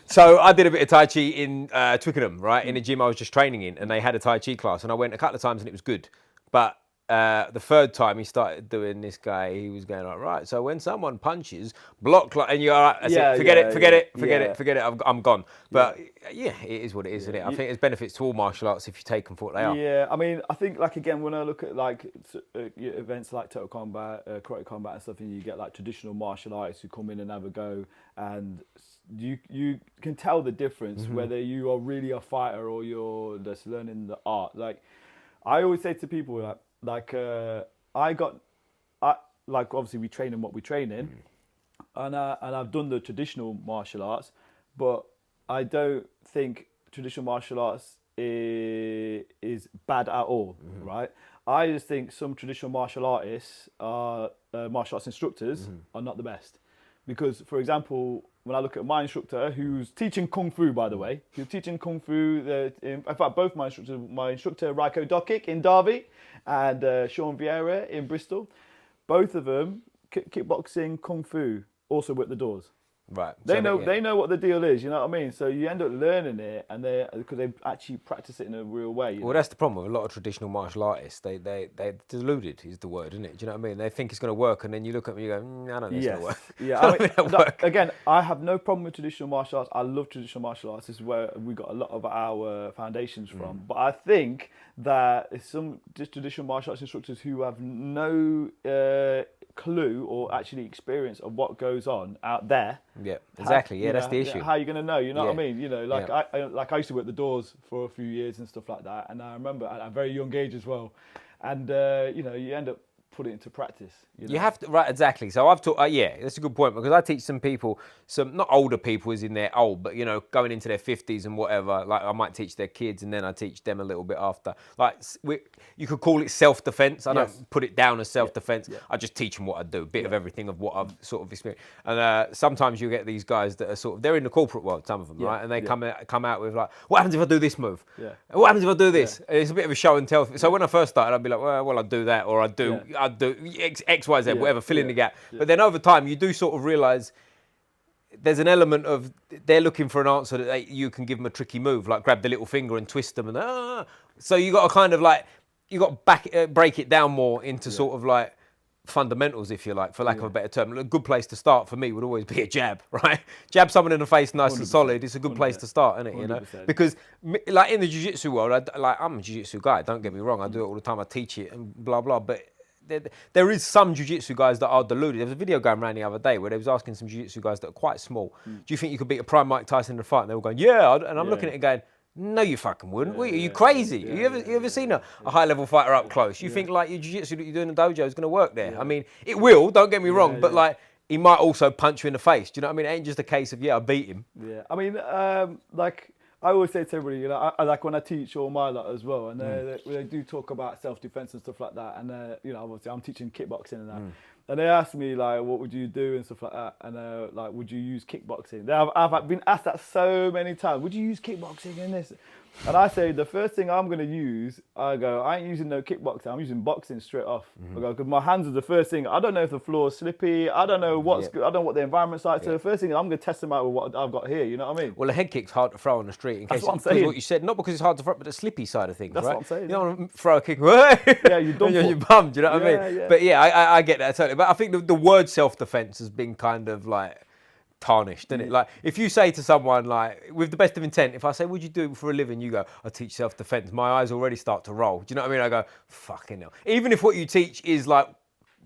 So I did a bit of Tai Chi in Twickenham, right? In a gym I was just training in, and they had a Tai Chi class, and I went a couple of times and it was good. But the third time he started doing this guy, he was going like, right, so when someone punches, block, and you're all right, that's it, forget it, I'm gone. But yeah, it is what it is, isn't it? I think there's benefits to all martial arts if you take them for what they are. Yeah, I mean, I think, like, again, when I look at, like, events like Total Combat, Karate Combat and stuff, and you get, like, traditional martial artists who come in and have a go, and you can tell the difference whether you are really a fighter or you're just learning the art. Like, I always say to people, like obviously we train in what we train in, and I've done the traditional martial arts, but I don't think traditional martial arts is bad at all, right? I just think some traditional martial artists martial arts instructors are not the best, because, for example, when I look at my instructor, who's teaching Kung Fu, by the way, who's teaching Kung Fu, in fact, both my instructor Raiko Dokic in Derby and Sean Vieira in Bristol, both of them, kickboxing, Kung Fu, also work the doors. Right. They know what the deal is, you know what I mean? So you end up learning it, and because they actually practice it in a real way. Well, that's the problem with a lot of traditional martial artists. They're deluded is the word, isn't it? Do you know what I mean? They think it's going to work, and then you look at them and you go, I don't think it's going to work. Yeah, again, I have no problem with traditional martial arts. I love traditional martial arts. This is where we got a lot of our foundations from. But I think that some traditional martial arts instructors who have no clue or actually experience of what goes on out there. Yeah, exactly. That's the issue. How are you going to know? You know what I mean? You know, like I used to work the doors for a few years and stuff like that, and I remember at a very young age as well. And you end up putting it into practice. You have to, right? Exactly. So I've taught. That's a good point, because I teach some people, some not older people as in they're old, but going into their 50s and whatever. Like I might teach their kids, and then I teach them a little bit after. Like you could call it self-defense. I don't put it down as self-defense. I just teach them what I do, a bit of everything of what I've sort of experienced. And sometimes you get these guys that are they're in the corporate world, some of them, right? And they come out with like, what happens if I do this move? Yeah. What happens if I do this? And it's a bit of a show and tell. So when I first started, I'd be like, well, I'll do that, or I'd do X, Y, Z, whatever, fill in the gap. But then over time, you do sort of realise there's an element of they're looking for an answer that you can give them a tricky move, like grab the little finger and twist them, and so you got to kind of like break it down more into sort of like fundamentals, if you like, for lack of a better term. A good place to start for me would always be a jab, right? Jab someone in the face nice and solid. It's a good place to start, isn't it? 100%. You know, because like in the jiu-jitsu world, I'm a jiu-jitsu guy. Don't get me wrong. I do it all the time. I teach it and blah blah, but there is some jiu-jitsu guys that are deluded. There was a video going around the other day where they was asking some jiu-jitsu guys that are quite small, do you think you could beat a prime Mike Tyson in a fight? And they were going, yeah. And I'm looking at it going, no, you fucking wouldn't. Are you crazy? You ever seen a high-level fighter up close? You think like your jiu-jitsu that you do in the dojo is going to work there? I mean, it will, don't get me wrong, but like he might also punch you in the face. Do you know what I mean? It ain't just a case of, I beat him. Yeah, I mean, like I always say to everybody, I like when I teach all my lot as well, and they do talk about self-defense and stuff like that, and obviously I'm teaching kickboxing and that, and they ask me like, what would you do and stuff like that, and like, would you use kickboxing? I've been asked that so many times. Would you use kickboxing in this? And I say, the first thing I'm going to use, I ain't using no kickboxing, I'm using boxing straight off. I go, because my hands are the first thing. I don't know if the floor is slippy, I don't know I don't know what the environment's like. So the first thing, I'm going to test them out with what I've got here, you know what I mean? Well, a head kick's hard to throw on the street. That's what I'm saying. What you said, not because it's hard to throw, but the slippy side of things, That's right? what I'm saying. You don't want to throw a kick, you're done you're bummed, you know what I mean? Yeah. But I get that totally. But I think the word self-defense has been kind of like tarnished, isn't it? Like if you say to someone, like with the best of intent, if I say, "Would you do it for a living?" You go, "I teach self-defense." My eyes already start to roll. Do you know what I mean? I go, "Fucking hell!" Even if what you teach is like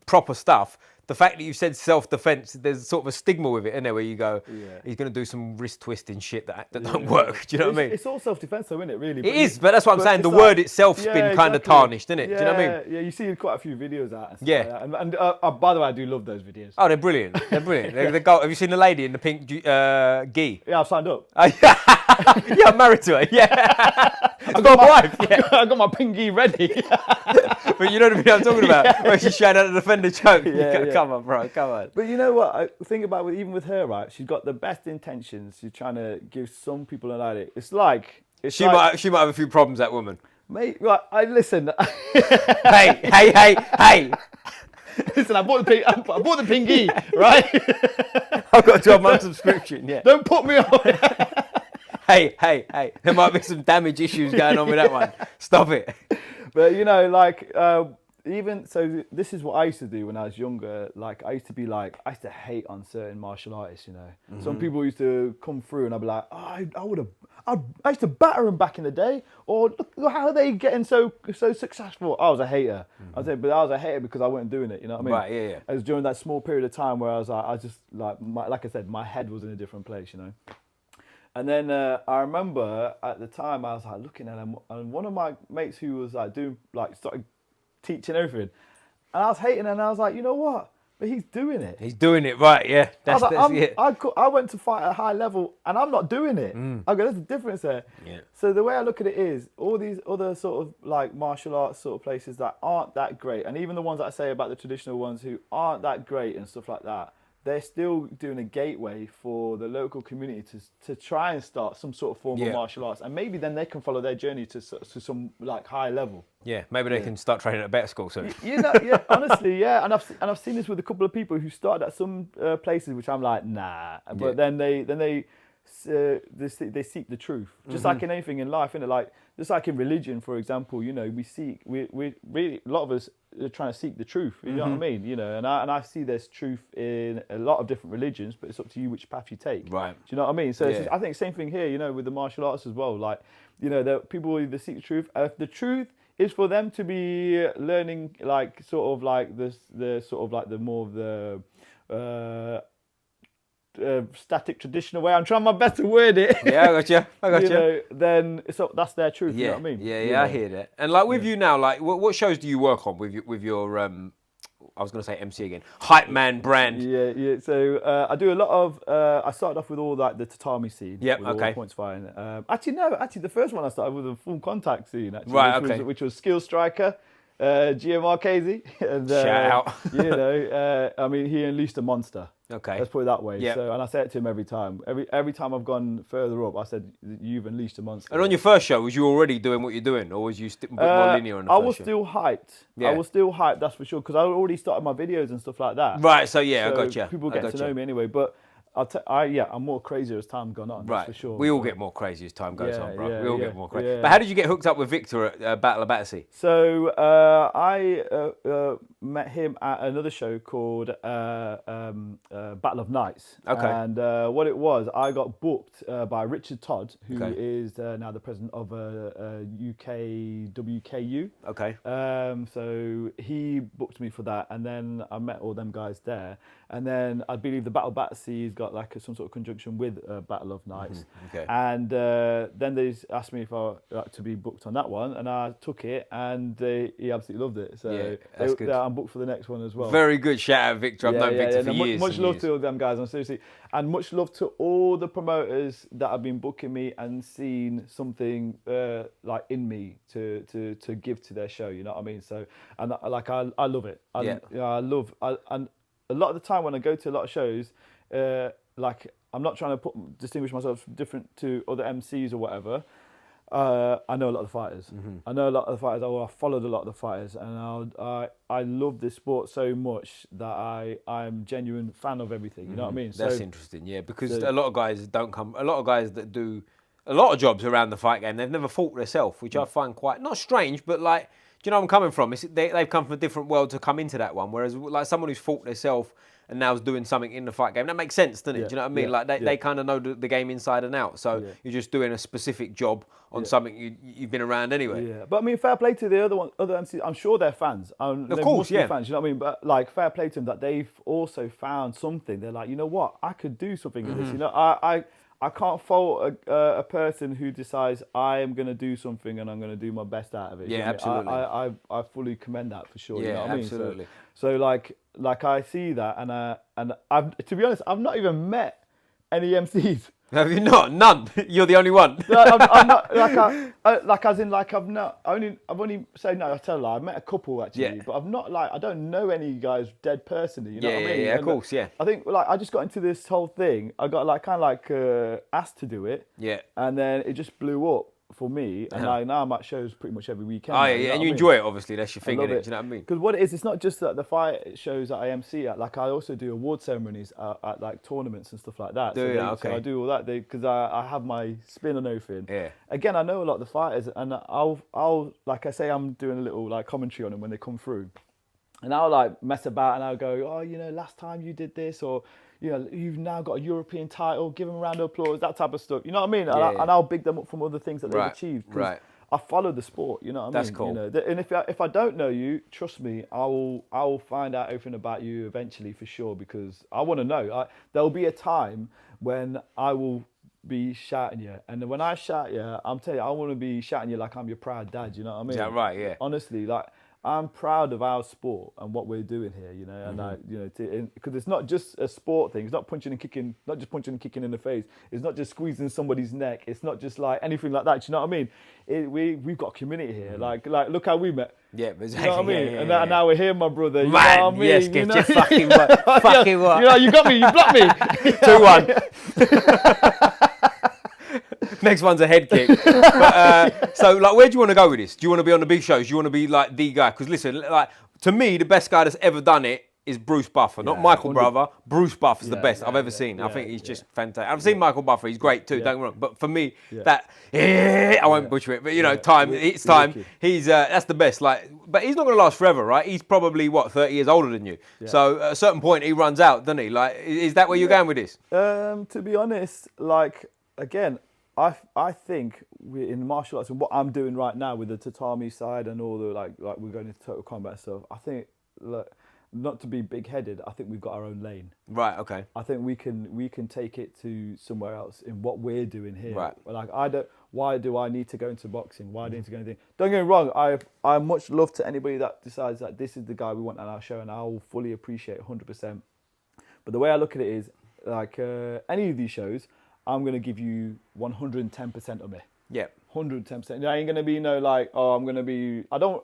proper stuff, the fact that you said self-defense, there's sort of a stigma with it, isn't there? Where you go, he's going to do some wrist twisting shit that don't work. Do you know what I mean? It's all self-defense, though, isn't it? Really, it is, but that's what I'm saying. The word itself's been kind of tarnished, isn't it? Yeah, do you know what I mean? Yeah, you see quite a few videos out. And stuff like that. And by the way, I do love those videos. Oh, they're brilliant. They're brilliant. Have you seen the lady in the pink gi? Yeah, I've signed up. Yeah, I'm married to her. Yeah. I've got my wife. Yeah. I got my pink gi ready. But you know the video I'm talking about, where she's showing how to defend the choke. Come on, bro, come on. But you know what? I think about even with her, right? She's got the best intentions. She's trying to give some people an idea. She might have a few problems, that woman. Mate, right? Listen. Hey. Listen, I bought the pinky, right? I've got a 12-month subscription, yeah. Don't put me on. Hey. There might be some damage issues going on with that one. Stop it. But, you know, like, even, so this is what I used to do when I was younger. Like, I used to hate on certain martial artists, you know. Some people used to come through and I'd be like, oh, I used to batter them back in the day. Or look how are they getting so successful? I was a hater. I was a hater because I wasn't doing it, you know what I mean? Right, yeah. It was during that small period of time where I was like I said, my head was in a different place, you know. And then I remember at the time I was like looking at him, and one of my mates who was like started teaching everything, and I was hating, and I was like, you know what? But he's doing it. He's doing it right, yeah. I went to fight at a high level, and I'm not doing it. I go, there's a difference there. Yeah. So the way I look at it is, all these other sort of like martial arts sort of places that aren't that great, and even the ones that I say about the traditional ones who aren't that great and stuff like that, they're still doing a gateway for the local community to try and start some sort of form of martial arts, and maybe then they can follow their journey to some like high level. Yeah, maybe they can start training at a better school soon. You know, yeah, honestly, yeah, and I've seen this with a couple of people who started at some places, which I'm like, nah, but then they seek the truth, just like in anything in life, innit? Like just like in religion, for example, you know, we really, a lot of us are trying to seek the truth. You know what I mean? You know, and I see there's truth in a lot of different religions, but it's up to you which path you take. Right. Do you know what I mean? So it's just, I think same thing here. You know, with the martial arts as well. Like, you know, people will either seek the truth. If the truth is for them to be learning, like sort of like the sort of like the more of the static traditional way. I'm trying my best to word it. Yeah, I got you. Know, then that's their truth. You know what I mean? Yeah, I hear that. And like with you now, like what shows do you work on with your I was going to say MC again, hype man brand? Yeah. So I do a lot of. I started off with all like the tatami scene. Yeah. With Okay. All points fighting. Actually, the first one I started with a full contact scene. Actually, right. Which was Skill Striker. GMR KZ. And, shout out. You know, I mean, he unleashed a monster. Okay. Let's put it that way. Yeah. So, and I say it to him every time. Every time I've gone further up, I said, "You've unleashed a monster." And on your first show, was you already doing what you're doing, or was you a bit more linear on the I first was show? still hyped. Yeah. I was still hyped, that's for sure, because I already started my videos and stuff like that. Right. So yeah, I got you. People get to know me anyway, but I'm more crazier as time gone on. Right. That's for sure. We all get more crazy as time goes on, bro. We all get more crazy. Yeah. But how did you get hooked up with Victor at Battle of Battersea? So I met him at another show called Battle of Nights. Okay. And what it was, I got booked by Richard Todd, who is now the president of UK WKU. Okay. So he booked me for that, and then I met all them guys there. And then I believe the Battle of Battersea's got like some sort of conjunction with Battle of Nights. Okay. And then they asked me if I like to be booked on that one, and I took it, and he absolutely loved it. So that's good. I'm booked for the next one as well. Very good. Shout out Victor. I've known Victor for years. Much love to all them guys, and seriously, and much love to all the promoters that have been booking me and seen something like in me to give to their show. You know what I mean? So, and like I love it. And a lot of the time when I go to a lot of shows, like I'm not trying to distinguish myself different to other MCs or whatever. I know a lot of the fighters. I know a lot of the fighters. I followed a lot of the fighters, and I love this sport so much that I'm genuine fan of everything. You know what I mean? That's interesting, yeah, because a lot of guys don't come. A lot of guys that do a lot of jobs around the fight game, they've never fought themselves, which I find quite not strange, but like. Do you know where I'm coming from? They've come from a different world to come into that one. Whereas like someone who's fought themselves and now is doing something in the fight game, that makes sense, doesn't it? Yeah, Do you know what I mean? Like they kind of know the game inside and out. So you're just doing a specific job on something you've been around anyway. Yeah, but I mean, fair play to the other MCs. I'm sure they're fans. Of course, yeah. Fans, you know what I mean? But like, fair play to them that they've also found something. They're like, you know what? I could do something with this. You know, I can't fault a person who decides I am going to do something and I'm going to do my best out of it. Yeah, you know absolutely. I fully commend that for sure. Yeah, you know what I mean? absolutely. So like I see that, and I've, to be honest, I've not even met any MCs. Have you not? None. You're the only one. No, I'm not I've only said no. I tell a lie. I've met a couple actually, but I've not I don't know any guys dead personally. You know what I mean? Yeah, of course, yeah. I think I just got into this whole thing. I got asked to do it. Yeah. And then it just blew up. for me, and like now I'm at shows pretty much every weekend. Oh now, yeah, and you what I mean? enjoy it. Obviously, that's your thing, love innit? it. Do you know what I mean? Because what it is, it's not just that the fight shows that I MC at. Like I also do award ceremonies at like tournaments and stuff like that. Do you? Okay. So I do all that because I have my spin and everything. Yeah. Again, I know a lot of the fighters, and I'll like I say, I'm doing a little like commentary on them when they come through, and I'll like mess about and I'll go, oh, you know, last time you did this, or you know, you've now got a European title, give them a round of applause, that type of stuff. You know what I mean? Yeah, and I'll big them up from other things that they've achieved. Right. I follow the sport, you know what I mean? That's cool. You know, and if I don't know you, trust me, I will find out everything about you eventually for sure, because I want to know. There'll be a time when I will be shouting you, and when I shout you, I'm telling you, I want to be shouting you like I'm your proud dad. You know what I mean? Is that right? Yeah. Honestly, like I'm proud of our sport and what we're doing here. You know, and you know, because it's not just a sport thing. It's not punching and kicking, not just punching and kicking in the face. It's not just squeezing somebody's neck. It's not just like anything like that. Do you know what I mean? We've got a community here. Like look how we met. Yeah, exactly. You know what I mean? Yeah. And now we're here, my brother. You Man, know what I mean? yes, get your fucking what? Fucking what? You know, you got me. You blocked me. 2-1. Next one's a head kick. But, so, like, where do you want to go with this? Do you want to be on the big shows? Do you want to be, like, the guy? Because, listen, like, to me, the best guy that's ever done it is Bruce Buffer. Not Michael Brother. Bruce Buffer's the best I've ever seen. I think he's just fantastic. I've seen Michael Buffer. He's great, too. Don't get me wrong. But for me, I won't butcher it. But, you know, it's time. He's that's the best. Like, but he's not going to last forever, right? He's probably, 30 years older than you. Yeah. So, at a certain point, he runs out, doesn't he? Like, is that where you're going with this? To be honest, like, again, I think in martial arts and what I'm doing right now with the tatami side and all the like we're going into total combat stuff, I think, look, not to be big-headed, I think we've got our own lane. Right. Okay. I think we can take it to somewhere else in what we're doing here. Right. Like why do I need to go into boxing? Why do I need to go into anything? Don't get me wrong. I much love to anybody that decides that this is the guy we want on our show, and I'll fully appreciate 100%. But the way I look at it is like any of these shows, I'm going to give you 110% of me. Yeah. 110%. I ain't going to be like, oh, I'm going to be, I've done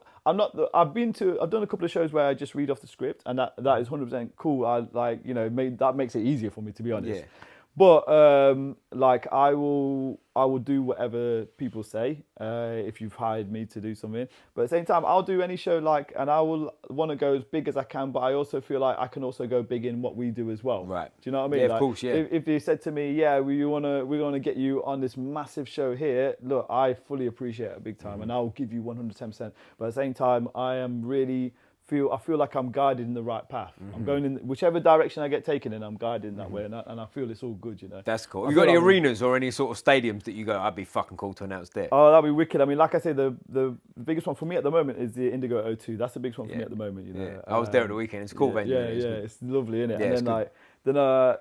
a couple of shows where I just read off the script, and that is 100% cool. That makes it easier for me, to be honest. Yeah. But like I will do whatever people say if you've hired me to do something. But at the same time, I'll do any show and I will want to go as big as I can. But I also feel like I can also go big in what we do as well. Right? Do you know what I mean? Yeah, of course. Yeah. If you said to me, yeah, we want to get you on this massive show here, look, I fully appreciate it big time, and I'll give you 110%. But at the same time, I feel like I'm guided in the right path. I'm going in whichever direction I get taken in. I'm guided in that way, and I feel it's all good. You know. That's cool. Have you got any arenas or any sort of stadiums that you go, I'd be fucking cool to announce there? Oh, that'd be wicked. I mean, like I say, the biggest one for me at the moment is the Indigo O2. That's the biggest one for me at the moment. You know. Yeah. I was there at the weekend. It's a cool venue. It's lovely, isn't it? Yeah, and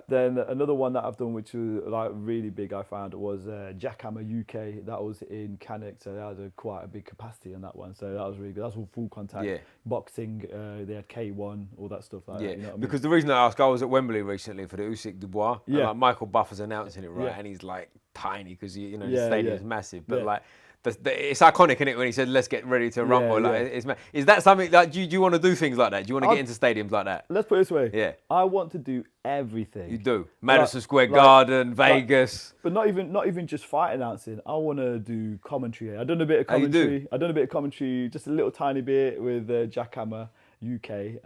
then another one that I've done, which was like really big, I found, was Jackhammer UK. That was in Cannock, so that had quite a big capacity on that one. So that was really good. That's all full contact boxing. They had K1, all that stuff like that. You know what I mean? Because the reason I ask, I was at Wembley recently for the Usyk Dubois. Yeah. And, Michael Buffer's announcing it, right? And he's like tiny because the stadium's massive, but like. It's iconic, isn't it, when he said, let's get ready to rumble. Is that something, like, do you want to do things like that? Do you want to get into stadiums like that? Let's put it this way. Yeah. I want to do everything. You do. Madison Square Garden, Vegas. But not even just fight announcing. I want to do commentary. I've done a bit of commentary. I've done a bit of commentary, just a little tiny bit with Jackhammer UK.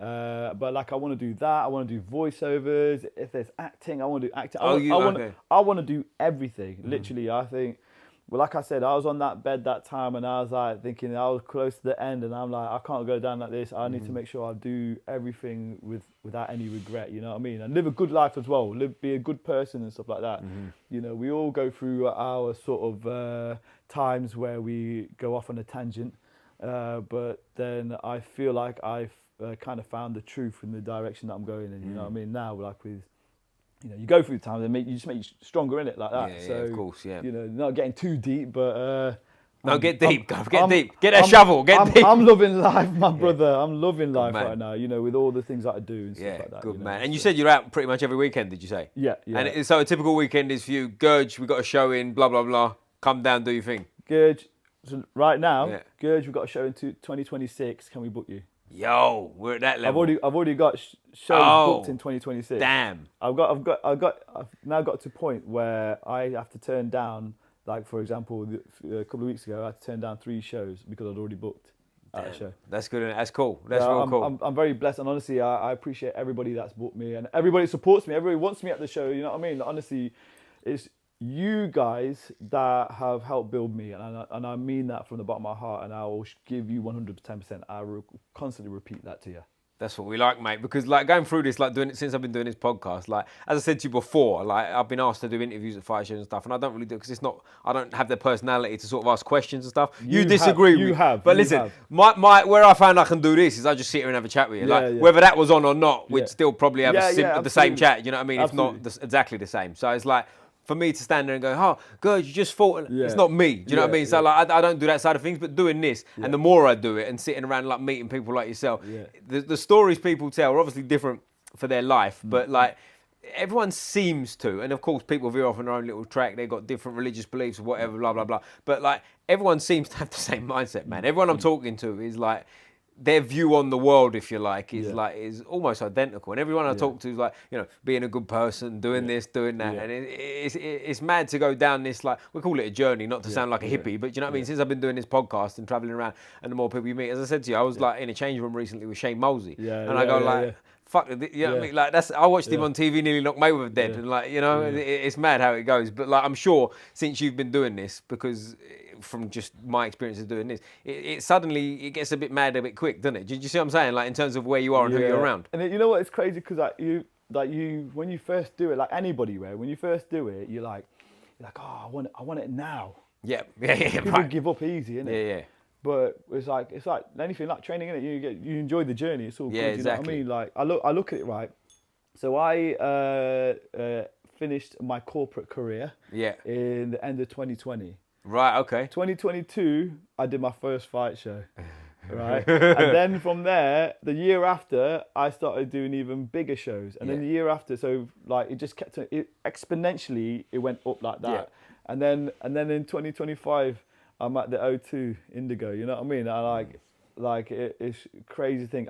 But like, I want to do that. I want to do voiceovers. If there's acting, I want to do acting. I want to do everything. Literally, I think. Well, like I said, I was on that bed that time, and I was like thinking I was close to the end, and I'm like, I can't go down like this. I need to make sure I do everything without any regret. You know what I mean? And live a good life as well. Be a good person and stuff like that. You know, we all go through our sort of times where we go off on a tangent, but then I feel like I've kind of found the truth in the direction that I'm going in. You know what I mean? Now, like with. You know, you go through times and you just make you stronger in it like that. Yeah, of course, yeah. You know, not getting too deep, but no, get deep. Get deep. Get that shovel. Get deep. I'm loving life, my brother. I'm loving life right now. You know, with all the things that I do and stuff like that. Good man. And you said you're out pretty much every weekend. Did you say? Yeah. And so a typical weekend is for you, Gurj. We got a show in. Blah blah blah. Come down, do your thing. Gurj. So right now, Gurj, we've got a show in 2026. Can we book you? Yo, we're at that level. I've already got shows booked in 2026. Damn. I've now got to a point where I have to turn down Like, for example, a couple of weeks ago, I had to turn down 3 shows because I'd already booked at a show. That's good. That's cool. That's real cool. I'm very blessed, and honestly, I appreciate everybody that's booked me, and everybody supports me. Everybody wants me at the show. You know what I mean? Honestly, it's you guys that have helped build me, and I mean that from the bottom of my heart, and I will give you 110%. I will constantly repeat that to you. That's what we like, mate. Because like going through this, like doing it since I've been doing this podcast, like as I said to you before, like I've been asked to do interviews at fight shows and stuff, and I don't really do because it's not. I don't have the personality to sort of ask questions and stuff. You disagree with me, but listen, my where I found I can do this is I just sit here and have a chat with you. Like whether that was on or not, we'd still probably have the same chat. You know what I mean? Absolutely. If not exactly the same. So it's like, for me to stand there and go, oh, good, you just fought. It's not me. Do you know what I mean? So like, I don't do that side of things, but doing this, and the more I do it and sitting around like meeting people like yourself, the stories people tell are obviously different for their life, but like everyone seems to, and of course people veer off on their own little track, they've got different religious beliefs or whatever, blah, blah, blah. But like everyone seems to have the same mindset, man. Everyone I'm talking to is like, their view on the world, if you like, is almost identical. And everyone I talk to is like, you know, being a good person, doing this, doing that. And it's mad to go down this, like, we call it a journey, not to sound like a hippie, but you know what I mean? Since I've been doing this podcast and traveling around, and the more people you meet, as I said to you, I was like in a change room recently with Shane Mosley. Fuck, you know what I mean? Like I watched him on TV nearly knock Mayweather dead, and like, you know, it's mad how it goes. But like, I'm sure since you've been doing this, because from just my experience of doing this, it suddenly gets a bit mad a bit quick, doesn't it? Do you see what I'm saying? Like in terms of where you are and who you're around. And you know what? It's crazy because like you when you first do it, like anybody, right? When you first do it, you're like, oh, I want it now. Yeah. People give up easy, innit? Yeah. But it's like anything, like training, innit? You enjoy the journey. It's all good. Exactly. You know what I mean? Like I look at it, right. So I finished my corporate career. In the end of 2020. Right. Okay. 2022, I did my first fight show. Right. And then from there, the year after, I started doing even bigger shows. And then the year after, so like it just kept exponentially. It went up like that. And then in 2025. I'm at the O2 Indigo, you know what I mean? I it's a crazy thing.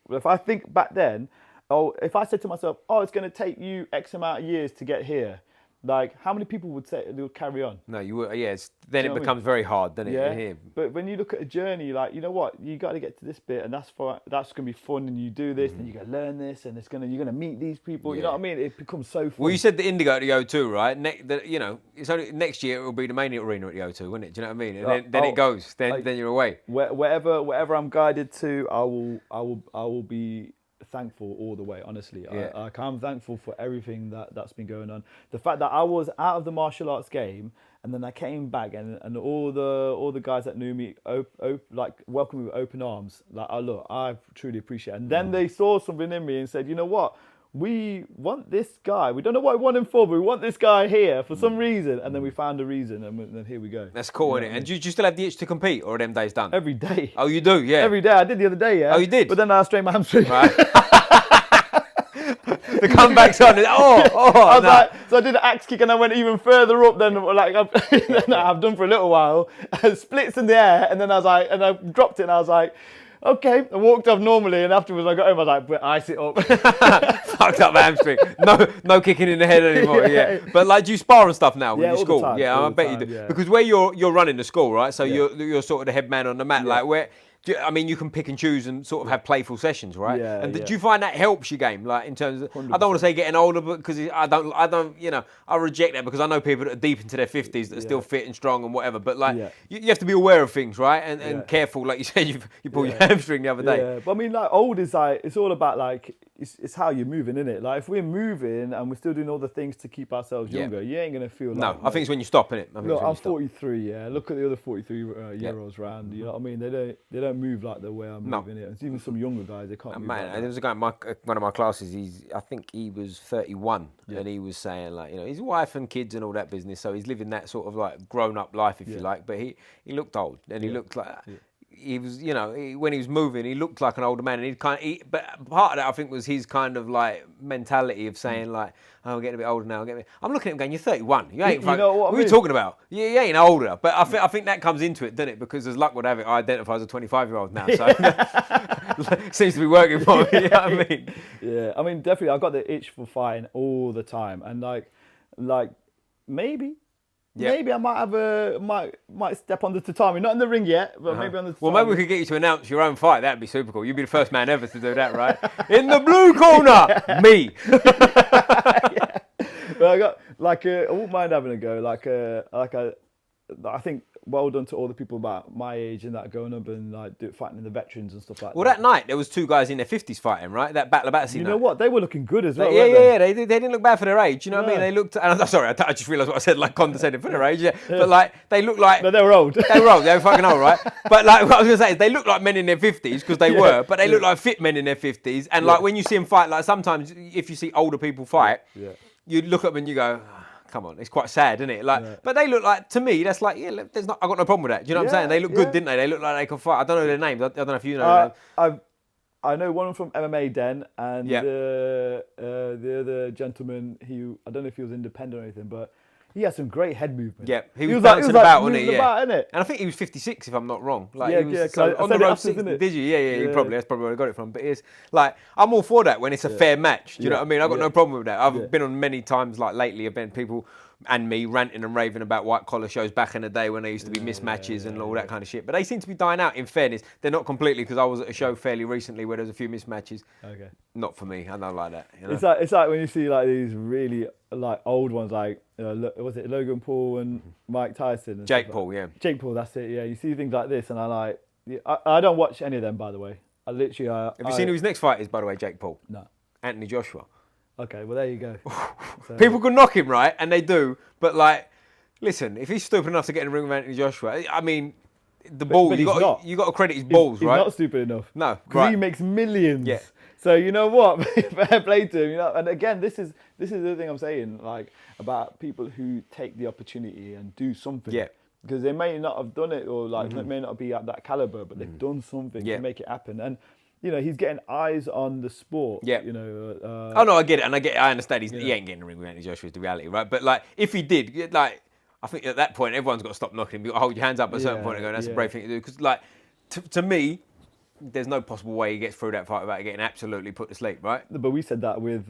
If I think back then, if I said to myself, it's going to take you X amount of years to get here, like how many people would say they'll carry on? No, you would. Then it becomes very hard, doesn't it? Yeah. But when you look at a journey, like you know what, you got to get to this bit, and that's gonna be fun. And you do this, and you got to learn this, and you're gonna meet these people. You know what I mean? It becomes so fun. Well, you said the Indigo at the O2, right? You know, it's only next year it will be the main arena at the O2, won't it? Do you know what I mean? And then it goes. Then you're away. Wherever I'm guided to, I will be thankful all the way, honestly. I'm thankful for everything that's been going on. The fact that I was out of the martial arts game, and then I came back, and all the guys that knew me like welcomed me with open arms. Like, I truly appreciate it. And then they saw something in me and said, you know what? We want this guy. We don't know what we want him for, but we want this guy here for some reason. And then we found a reason, and then here we go. That's cool, isn't it? And do you still have the itch to compete, or are them days done? Every day. Oh, you do? Yeah. Every day. I did the other day, yeah. Oh, you did? But then I strained my hamstring. Right. The comeback's on. I was like, so I did an axe kick, and I went even further up than I've done for a little while. Splits in the air, and then I was like, and I dropped it, and I was like, okay. I walked off normally, and afterwards I got home. I was like, but ice it up. Fucked up hamstring. No kicking in the head anymore. Yeah. But like, do you spar and stuff now with your school? I bet you do. Yeah. Because where you're running the school, right? So you're sort of the head man on the mat. Yeah. Like where. I mean, you can pick and choose and sort of have playful sessions, right? Yeah, and do you find that helps your game, like in terms of? 100%. I don't want to say getting older, but because I don't, you know, I reject that because I know people that are deep into their 50s that are still fit and strong and whatever. But like, you have to be aware of things, right? And careful, like you said, you pulled your hamstring the other day. Yeah, but I mean, like old is like it's all about like it's how you're moving, isn't it? Like if we're moving and we're still doing all the things to keep ourselves younger, you ain't gonna feel like. No, I think it's when you stop, innit? Look, I'm 43. Yeah, look at the other 43 year olds around. You know what I mean? They don't move like the way I'm moving it. It's even some younger guys, they can't move. Man, there was a guy in one of my classes. I think he was 31, and he was saying like, you know, his wife and kids and all that business. So he's living that sort of like grown-up life, if you like. But he looked old, and he looked like. He was, you know, when he was moving, he looked like an older man, and but part of that I think was his kind of like mentality of saying like, "Oh, we're getting a bit older now." I'm looking at him going, "You're 31. You ain't. What are you talking about? You ain't older." But I think that comes into it, doesn't it? Because as luck would have it, I identify as a 25-year-old now, so seems to be working for me. You know what I mean? Yeah, I mean, definitely, I've got the itch for fighting all the time, and like maybe maybe I might step on the tatami, not in the ring yet, but maybe on the tatami. Well, maybe we could get you to announce your own fight. That'd be super cool. You'd be the first man ever to do that, right? In the blue corner, me. Yeah. But I got I wouldn't mind having a go. I think well done to all the people about my age and that going up and fighting in the veterans and stuff like that. Well, that night there was 2 guys in their 50s fighting, right? That Battle of Battersea. You know what? They were looking good as well. Yeah. They didn't look bad for their age. You know what I mean? They looked. And I'm sorry, I just realised what I said, like condescending for their age. Yeah. But they looked like. But they were old. They were old. They were fucking old, right? But what I was gonna say is they look like men in their 50s because they were, but they look like fit men in their 50s. And when you see them fight, sometimes if you see older people fight, you look at them and you go, come on, it's quite sad, isn't it? But they look like, to me, that's I got no problem with that. Do you know what I'm saying? They look good, didn't they? They look like they can fight. I don't know their names. I don't know if you know their names. I know one from MMA Den and the other gentleman, I don't know if he was independent or anything, but he had some great head movement. Yeah, he was bouncing about, wasn't he? Yeah. Innit? And I think he was 56, if I'm not wrong. On the road 60, did you? Yeah, probably. That's probably where I got it from. But it's I'm all for that when it's a fair match. Do you know what I mean? I've got no problem with that. I've been on many times, lately, I've been people and me ranting and raving about white collar shows back in the day when there used to be mismatches and all that kind of shit. But they seem to be dying out, in fairness. They're not completely, because I was at a show fairly recently where there was a few mismatches. Okay. Not for me. I don't like that. You know? It's like when you see these really old ones was it Logan Paul and Mike Tyson? And Jake Paul, yeah. Jake Paul, that's it, yeah. You see things like this and I don't watch any of them, by the way. I literally... Have you seen who his next fight is, by the way, Jake Paul? No. Anthony Joshua. Okay, well, there you go. People could knock him, right? And they do. But, listen, if he's stupid enough to get in the ring with Anthony Joshua, I mean, ball, you got to credit his balls, right? He's not stupid enough. No. Because he makes millions. Yeah. So, you know what? Fair play to him. And again, this is the thing I'm saying, about people who take the opportunity and do something. Yeah. Because they may not have done it or, may not be at that caliber, but they've done something to make it happen. And he's getting eyes on the sport. Yeah. Oh no, I get it, I understand. He ain't getting a ring with Anthony Joshua, is the reality, right? But if he did, I think at that point everyone's got to stop knocking him. You got to hold your hands up at a certain point and go, that's a brave thing to do. Because to me, there's no possible way he gets through that fight without getting absolutely put to sleep, right? But we said that with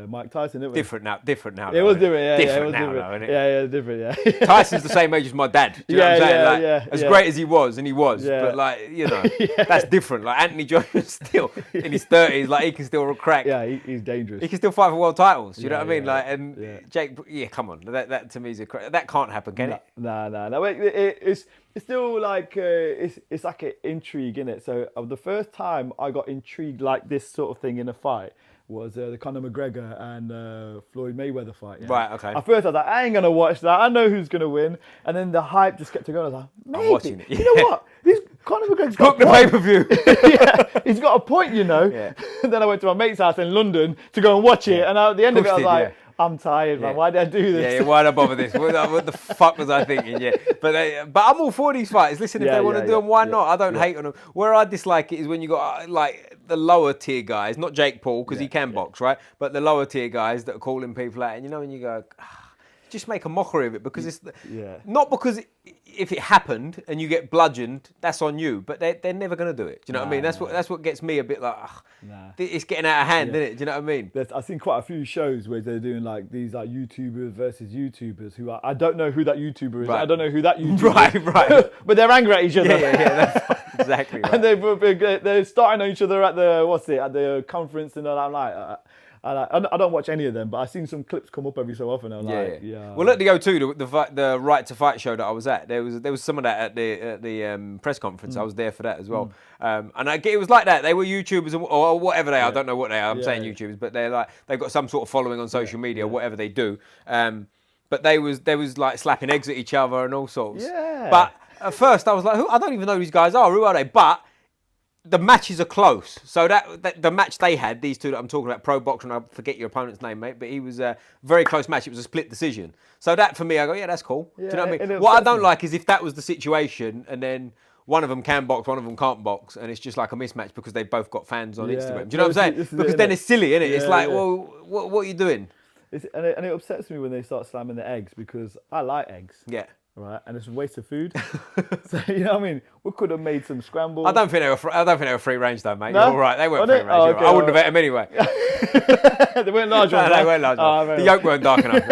Mike Tyson, didn't we? Different now. It was different, yeah. Different now, isn't it? Yeah, different, yeah. Tyson's the same age as my dad. Do you know what I'm saying? As great as he was, and he was, but that's different. Anthony Joshua's still in his 30s, he can still crack. Yeah, he's dangerous. He can still fight for world titles. You know what I mean? Jake, come on, that to me is that can't happen, can it? No. It's still it's like an intrigue in it. So the first time I got intrigued like this sort of thing in a fight was the Conor McGregor and Floyd Mayweather fight. Yeah? Right, okay. At first I was like, I ain't going to watch that. I know who's going to win. And then the hype just kept to going. I was like, maybe. I'm watching it. You know what? Conor McGregor's got the pay-per-view. Yeah, he's got a point, Yeah. Then I went to my mate's house in London to go and watch it. And at the end of it, I was like, I'm tired, man. Why did I do this? Yeah, why did I bother this? What the fuck was I thinking? Yeah, but I'm all for these fights. Listen, if they want to do them, why not? I don't hate on them. Where I dislike it is when you got the lower tier guys, not Jake Paul because he can box, right? But the lower tier guys that are calling people out, and when you go, just make a mockery of it because it's not because if it happened and you get bludgeoned, that's on you. But they're never going to do it. Do you know what I mean? That's what gets me a bit it's getting out of hand, isn't it? Do you know what I mean? I've seen quite a few shows where they're doing these YouTubers versus YouTubers who I don't know who that YouTuber is. Right. I don't know who that YouTuber is. Right. But they're angry at each other. That's exactly right. And they're starting on each other at the conference and all. I'm like. I don't watch any of them, but I've seen some clips come up every so often. I'm Well, at the O2, the Right to Fight show that I was at, there was some of that at the press conference. I was there for that as well. And it was like that. They were YouTubers or whatever they are. I don't know what they are. I'm saying YouTubers, but they've got some sort of following on social media, whatever they do. But they was slapping eggs at each other and all sorts. Yeah. But at first I was like, I don't even know who these guys are. Who are they? But the matches are close. So that the match they had, these two that I'm talking about, pro boxer, and I forget your opponent's name, mate, but he was a very close match. It was a split decision. So that for me, I go, that's cool. Do you know what I mean? What I don't like is if that was the situation and then one of them can box, one of them can't box, and it's just like a mismatch because they've both got fans on Instagram. Do you know what I'm saying? Because then it's silly, isn't it? It's like, well, what are you doing? And it upsets me when they start slamming the eggs because I like eggs. Yeah. right? And it's a waste of food. So you know what I mean? We could have made some scrambles. I don't think they were free range though, mate. No? You're all right. They weren't Were free they? range. Oh, You're okay, right. I wouldn't all have ate them anyway. They weren't large No, ones. they weren't large Oh, enough. The yolk weren't dark enough.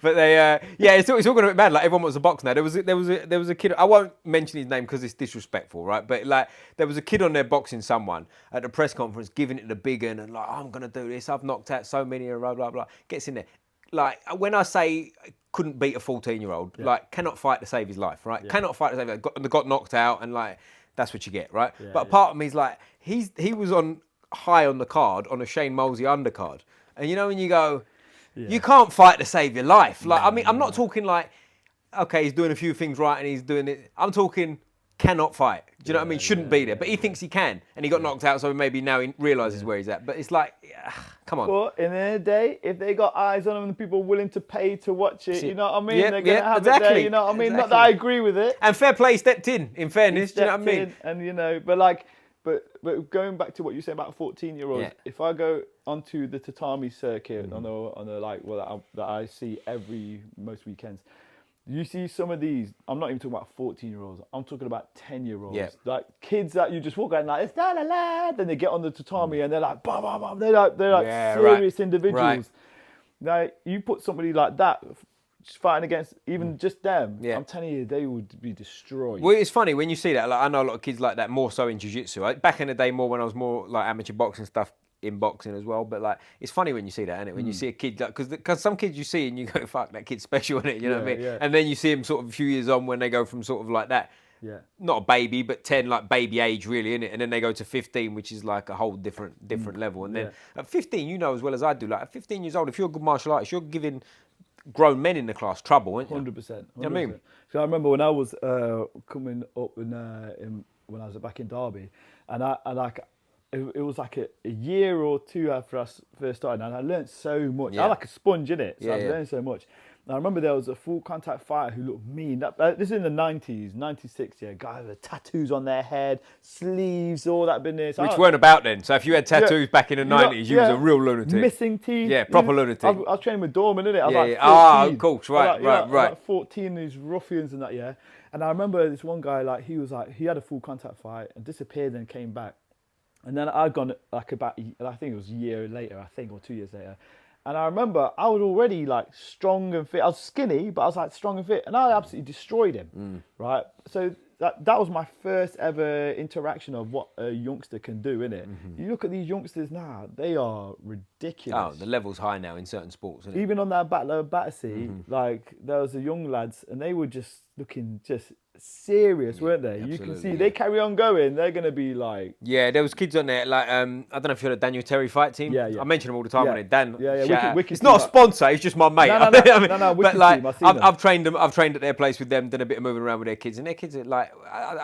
But they, it's all gone a bit mad. Like everyone wants a box now. There was a kid. I won't mention his name because it's disrespectful, right? But like there was a kid on there boxing someone at the press conference, giving it the big un and like, I'm gonna do this. I've knocked out so many, blah blah blah. Gets in there. Like when I say couldn't beat a 14-year-old, like cannot fight to save his life, right? Cannot fight to save his life. Got knocked out and like that's what you get, right? But a part of me is like he was on high on the card on a Shane Mosley undercard, and you know when you go. You can't fight to save your life. Like, I mean, I'm not talking like, okay, he's doing a few things right and he's doing it. I'm talking cannot fight. Do you know what I mean? Shouldn't be there. But he thinks he can. And he got knocked out, so maybe now he realises where he's at. But it's like, come on. But in the end of the day, if they got eyes on them and people willing to pay to watch it, you know what I mean? They're going to have it there, you know what I mean? Not that I agree with it. And fair play, stepped in fairness, do you know what I mean? And, you know, but like, but going back to what you said about 14-year-olds, if I go onto the tatami circuit on a like that I see most weekends, you see some of these. I'm not even talking about 14-year-olds. I'm talking about 10-year-olds, like kids that you just walk out and like it's la la la. Then they get on the tatami and they're like bah bah bah. They're like serious individuals. Right. Now you put somebody like that. Fighting against even just them, I'm telling you, they would be destroyed. Well, it's funny when you see that. Like, I know a lot of kids like that more so in Jiu Jitsu. Like, back in the day, more when I was more like amateur boxing stuff in boxing as well. But like, it's funny when you see that, isn't it? When you see a kid, like, because some kids you see and you go, "Fuck, that kid's special," isn't it? You know what I mean? Yeah. And then you see him sort of a few years on when they go from sort of like that. Yeah. Not a baby, but 10, like baby age, really, innit? And then they go to 15, which is like a whole different level. And then at 15, you know as well as I do, like at 15 years old, if you're a good martial artist, you're giving grown men in the class trouble, aren't you? 100%. You know what I mean? So I remember when I was coming up when I was back in Derby, and it was like a year or two after I first started, and I learned so much. Yeah. I like a sponge in it, so I learned so much. And I remember there was a full contact fighter who looked mean. This is in the 90s, 96, guys with tattoos on their head, sleeves, all that business. Which weren't about then. So if you had tattoos back in the 90s, you was a real lunatic. Missing teeth. Yeah, proper lunatic. I was training with Dorman, innit? I was like 14. Of course, right. I was like 14, these ruffians and that, And I remember this one guy, like, he had a full contact fight and disappeared and came back. And then I'd gone like about, I think it was a year later, or 2 years later. And I remember I was already like strong and fit. I was skinny, but I was like strong and fit. And I absolutely destroyed him, right? So that was my first ever interaction of what a youngster can do, innit? You look at these youngsters now, they are ridiculous. Oh, the level's high now in certain sports, isn't it? Even on that Battle of Battersea, like there was the young lads and they were just looking just serious, weren't they? You can see they carry on going. They're going to be like... Yeah, there was kids on there, like, I don't know if you heard of Daniel Terry fight team. Yeah. I mention him all the time on it. Dan, Wicked it's not a sponsor, he's just my mate. No, but like, I've trained them, I've trained at their place with them, done a bit of moving around with their kids. And their kids are like,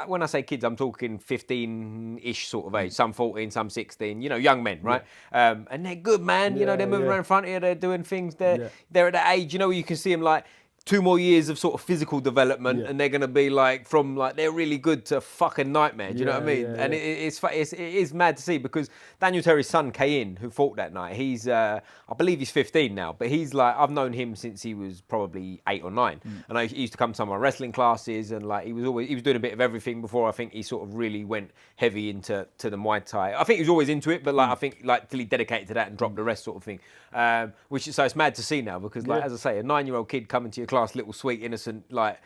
when I say kids, I'm talking 15-ish sort of age. Some 14, some 16, you know, young men, right? And they're good, man. You know, they're moving around in front of you, they're doing things. They're at that age, you know, you can see them like, 2 more years of sort of physical development and they're going to be like from like they're really good to fucking nightmare. Do you know what I mean? And it is mad to see because Daniel Terry's son Kayin, who fought that night, he's I believe he's 15 now, but he's like I've known him since he was probably 8 or 9, and he used to come to some of my wrestling classes and like he was doing a bit of everything before I think he sort of really went heavy into the Muay Thai. I think he was always into it, but like I think like till he dedicated to that and dropped the rest sort of thing. Which is so it's mad to see now because like as I say, a 9-year-old kid coming to your class, little sweet innocent, like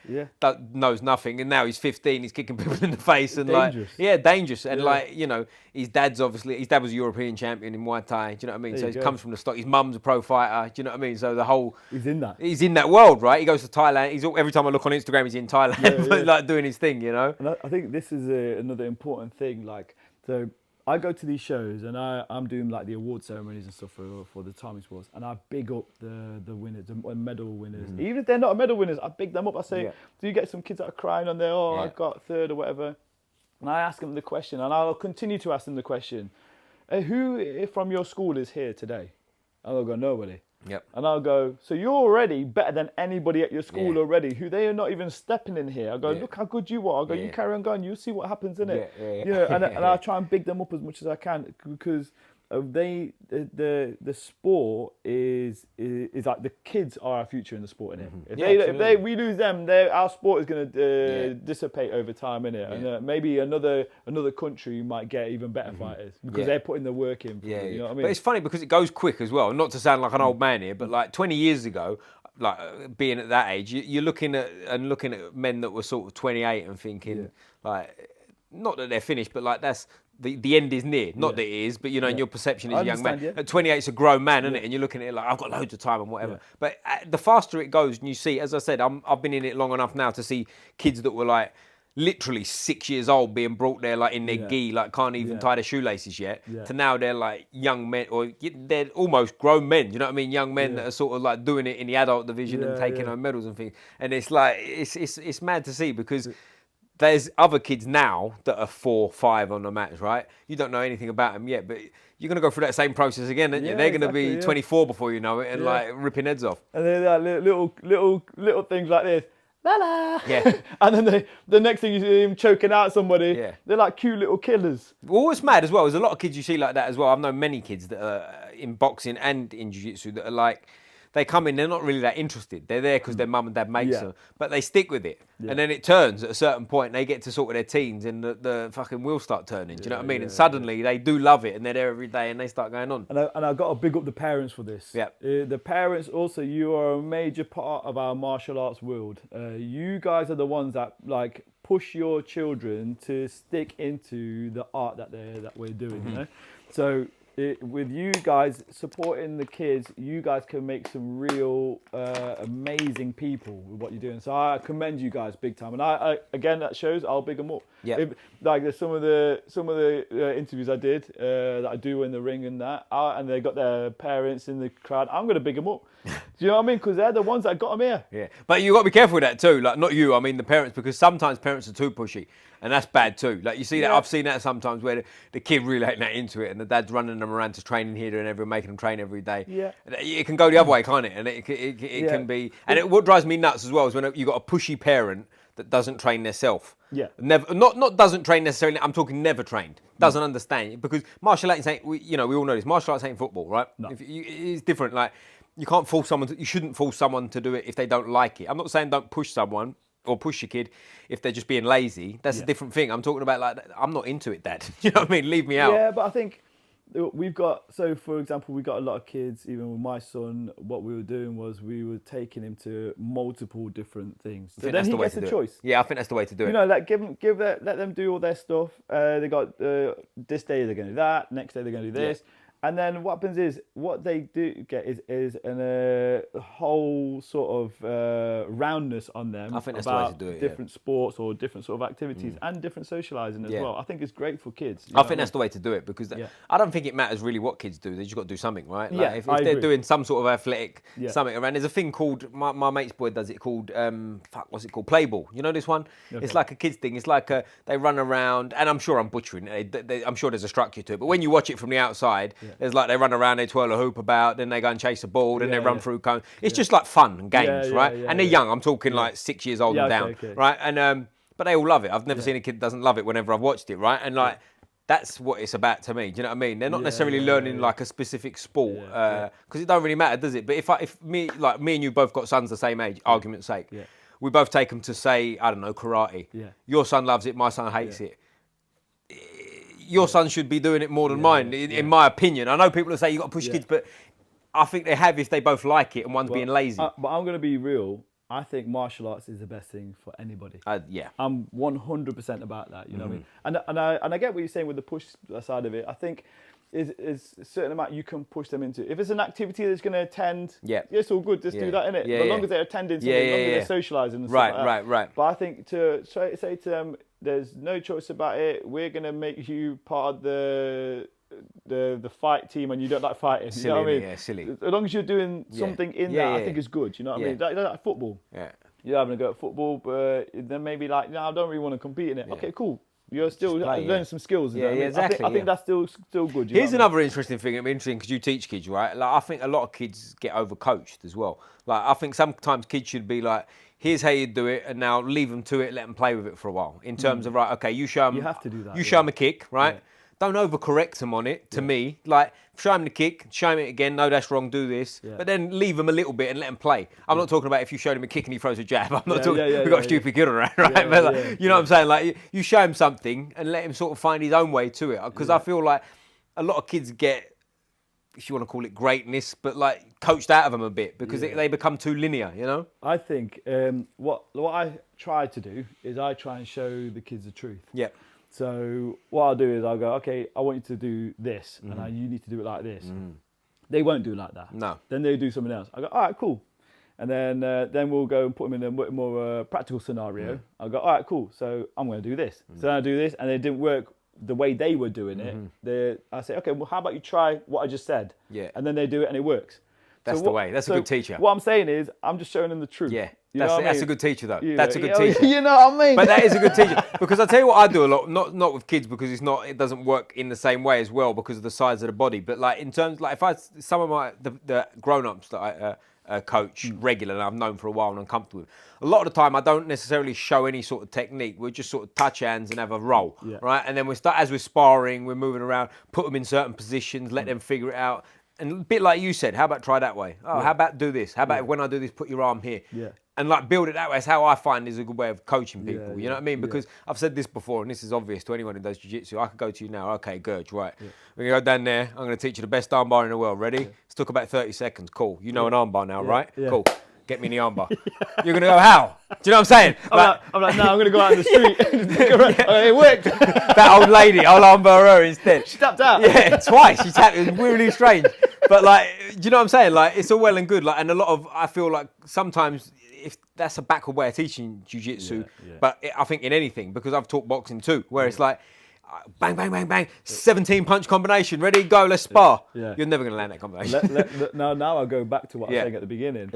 knows nothing, and now he's 15, he's kicking people in the face and dangerous. Dangerous. And like you know, his dad was a European champion in Muay Thai. Do you know what I mean? So he comes from the stock. His mum's a pro fighter. Do you know what I mean? So the whole he's in that world, right? He goes to Thailand. Every time I look on Instagram, he's in Thailand, like doing his thing, you know. And I think this is another important thing, like so. I go to these shows and I'm doing like the award ceremonies and stuff for the Tommy Sports, and I big up the winners, the medal winners. Even if they're not medal winners, I big them up. I say, do you get some kids that are crying on there? I got third or whatever. And I ask them the question, and I'll continue to ask them the question, who from your school is here today? And they'll go, nobody. Yep. And I'll go, so you're already better than anybody at your school already, who they are not even stepping in here. I go, look how good you are. I go, you carry on going, you'll see what happens in it. And I'll try and big them up as much as I can because the sport is like the kids are our future in the sport, innit? If we lose them, our sport is going to dissipate over time, innit? And maybe another country might get even better fighters because they're putting the work in. You know what I mean? But it's funny because it goes quick as well. Not to sound like an old man here, but like 20 years ago, like being at that age, you're looking at men that were sort of 28 and thinking like, not that they're finished, but like that's. The end is near. Not that it is, but you know, in your perception as a young man. At 28, it's a grown man, isn't it? And you're looking at it like, I've got loads of time and whatever. But the faster it goes, and you see, as I said, I've been in it long enough now to see kids that were like literally 6 years old being brought there like in their gi, like can't even tie their shoelaces yet, to now they're like young men, or they're almost grown men, you know what I mean? Young men that are sort of like doing it in the adult division and taking home medals and things. And it's like, it's mad to see because there's other kids now that are 4, 5 on the mats, right? You don't know anything about them yet, but you're going to go through that same process again, aren't you? They're going to be 24 before you know it and like ripping heads off. And they're like little things like this. La la. Yeah. And then the next thing you see him choking out somebody. Yeah. They're like cute little killers. Well, what's mad as well, there's a lot of kids you see like that as well. I've known many kids that are in boxing and in Jiu Jitsu that are like, they come in, they're not really that interested. They're there because their mum and dad makes them, but they stick with it. And then it turns at a certain point, they get to sort of their teens and the fucking wheels start turning. Do you know what I mean? And suddenly they do love it and they're there every day and they start going on. And I've got to big up the parents for this. Yeah. The parents also, you are a major part of our martial arts world. You guys are the ones that like push your children to stick into the art that we're doing, you know? So with you guys supporting the kids, you guys can make some real amazing people with what you're doing. So I commend you guys big time. And I again, that shows I'll big them up. Yeah. Like there's some of the interviews I did that I do in the ring and that, and they got their parents in the crowd. I'm gonna big them up. Do you know what I mean? Because they're the ones that got them here. Yeah. But you got to be careful with that too. Like not you, I mean the parents, because sometimes parents are too pushy. And that's bad too. Like you see that, I've seen that sometimes where the kid really ain't that into it and the dad's running them around to training here and everywhere, making them train every day. Yeah. It can go the other way, can't it? And it can be, and what drives me nuts as well is when you got a pushy parent that doesn't train themselves. Yeah. Never, not doesn't train necessarily, I'm talking never trained. Doesn't understand. Because martial arts ain't, we all know this, martial arts ain't football, right? No. It's different. Like, you can't force someone, you shouldn't force someone to do it if they don't like it. I'm not saying don't push someone or push your kid if they're just being lazy. That's a different thing. I'm talking about like, I'm not into it, Dad. You know what I mean? Leave me out. Yeah, but I think we've got, so for example, we got a lot of kids, even with my son, what we were doing was we were taking him to multiple different things. So then he gets a choice. Yeah, I think that's the way to do it. You know, like let them do all their stuff. They got this day they're going to do that, next day they're going to do this. Yeah. And then what happens is, what they do get is a whole sort of roundness on them. I think that's the way to do it. Different sports or different sort of activities and different socialising as well. I think it's great for kids. I think that's the way to do it because I don't think it matters really what kids do. They just got to do something, right? Like if they're doing some sort of athletic something around, there's a thing called, my mate's boy does it called, what's it called? Play ball. You know this one? Okay. It's like a kids thing. It's like they run around, and I'm sure I'm butchering it. I'm sure there's a structure to it. But when you watch it from the outside, there's like they run around, they twirl a hoop about, then they go and chase a ball, then they run through cones. It's just like fun and games, right? And they're young. I'm talking like 6 years old and down, right? And but they all love it. I've never seen a kid that doesn't love it whenever I've watched it, right? And like that's what it's about to me. Do you know what I mean? They're not necessarily learning like a specific sport because it don't really matter, does it? But if me and you both got sons the same age, argument's sake, we both take them to say, I don't know, karate. Yeah. Your son loves it, my son hates it. Your son should be doing it more than mine, in my opinion. I know people will say you got to push kids, but I think they have if they both like it and one's being lazy. But I'm going to be real. I think martial arts is the best thing for anybody. I'm 100% about that. You know what I mean? And I get what you're saying with the push side of it. I think is a certain amount you can push them into. If it's an activity that's going to attend, it's all good. Just do that, innit? As long as they're attending something, as long as they're socialising and stuff like that. Right. But I think to say to them, there's no choice about it. We're going to make you part of the fight team, and you don't like fighting. Silly, you know what I mean? Yeah, silly. As long as you're doing something in that, I think is good. You know what I mean? Like football. Yeah. You're having a go at football, but then maybe like, no, I don't really want to compete in it. Okay, cool. You're still learning some skills. Exactly. I think that's still good. Here's another interesting thing. I'm interesting because you teach kids, right? Like I think a lot of kids get overcoached as well. Like I think sometimes kids should be like, here's how you do it, and now leave them to it, let them play with it for a while. In terms of, right, okay, you show them. You have to do that. You show them a kick, right? Yeah. don't overcorrect them on it, to me. Like, show them the kick, show them it again, no, that's wrong, do this. Yeah. But then leave them a little bit and let them play. I'm not talking about if you show him a kick and he throws a jab. I'm not talking, we've got a stupid kid around, right? But like, you know what I'm saying? Like, you show him something and let him sort of find his own way to it. Because I feel like a lot of kids get, if you want to call it greatness, but like coached out of them a bit because they become too linear, you know? I think what I try to do is I try and show the kids the truth. Yeah. So what I'll do is I'll go, okay, I want you to do this, and you need to do it like this. They won't do it like that. No. Then they do something else. I go, all right, cool. And then we'll go and put them in a bit more practical scenario. I'll go, all right, cool. So I'm going to do this. So then I do this, and it didn't work the way they were doing it. I say, okay, well, how about you try what I just said? Yeah. And then they do it, and it works. That's the way. That's a good teacher. What I'm saying is, I'm just showing them the truth. Yeah. You know that's a good teacher, though. Yeah. That's a good teacher. You know what I mean? But that is a good teacher. Because I tell you what I do a lot, not with kids because it doesn't work in the same way as well because of the size of the body. But like in terms, like some of the grown-ups that I coach regularly, and I've known for a while and I'm comfortable with, a lot of the time I don't necessarily show any sort of technique. We're just sort of touch hands and have a roll, right? And then as we're sparring, we're moving around, put them in certain positions, let them figure it out. And a bit like you said, how about try that way? Oh, how about do this? How about when I do this, put your arm here? Yeah. And like build it that way. That's how I find is a good way of coaching people. You know what I mean? Because I've said this before, and this is obvious to anyone who does jiu-jitsu. I could go to you now. Okay, Gurj, right. We're going to go down there. I'm going to teach you the best armbar in the world. Ready? It's took about 30 seconds. Cool. You know an armbar now, right? Yeah. Cool. Get me in the armbar. You're going to go, how? Do you know what I'm saying? I'm like, no, I'm going to go out in the street. Okay, it worked. That old lady, I'll armbar her instead. She tapped out. Yeah, twice. She tapped. It was really strange. But like, do you know what I'm saying? Like, it's all well and good. Like, and a lot of, I feel like sometimes, if that's a backward way of teaching jiu-jitsu, but I think in anything, because I've taught boxing too, where it's like, bang, bang, bang, bang, 17 punch combination, ready, go, let's spar. You're never going to land that combination. Now I'll go back to what I was saying at the beginning.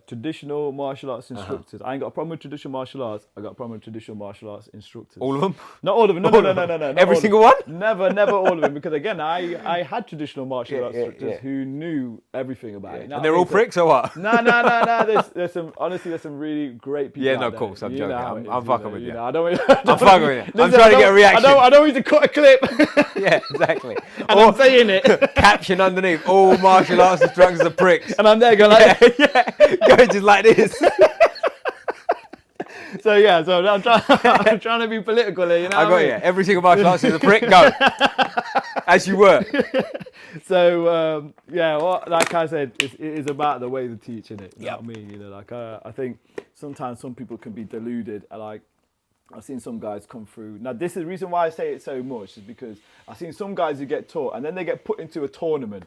Traditional martial arts instructors. I ain't got a problem with traditional martial arts. I got a problem with traditional martial arts instructors. All of them? Not all of them. No. Every single one? Never all of them. Because again, I had traditional martial arts instructors who knew everything about it. Now, and they're all pricks or what? No. There's some really great people. Yeah, no, of course. I'm joking. I'm fucking with you. I'm fucking with you. I'm trying to get a reaction. I don't need to cut a clip. Yeah, exactly. And I'm saying it. Caption underneath, all martial arts instructors are pricks. And I'm there going like, going just like this. So I'm trying to be political here, you know. I got you. Every single martial artist is a prick. Go. As you were. So like I said, it is about the way they teach in it. You know what I mean? You know, like I think sometimes some people can be deluded. Like I've seen some guys come through. Now this is the reason why I say it so much is because I've seen some guys who get taught and then they get put into a tournament,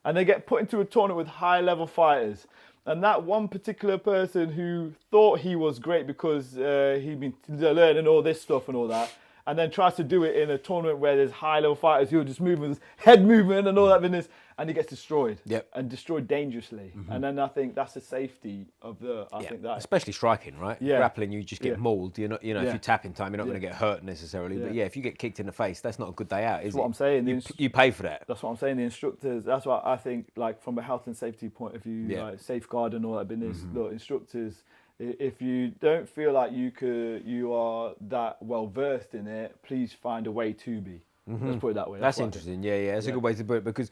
and they get put into a tournament with high level fighters. And that one particular person who thought he was great because he'd been learning all this stuff and all that, and then tries to do it in a tournament where there's high-level fighters who are just moving with head movement and all that business, and he gets destroyed. And destroyed dangerously. And then I think that's the safety of the. I think that, especially striking, right? Grappling, you just get mauled. You're not, if you tap in time, you're not going to get hurt necessarily. But if you get kicked in the face, that's not a good day out, is it? That's what I'm saying. You pay for that. That's what I'm saying. The instructors. That's what I think. Like from a health and safety point of view, like safeguard and all that business. Look, instructors. If you don't feel like you are that well versed in it, please find a way to be. Let's put it that way. That's interesting. Yeah. That's a good way to put it, because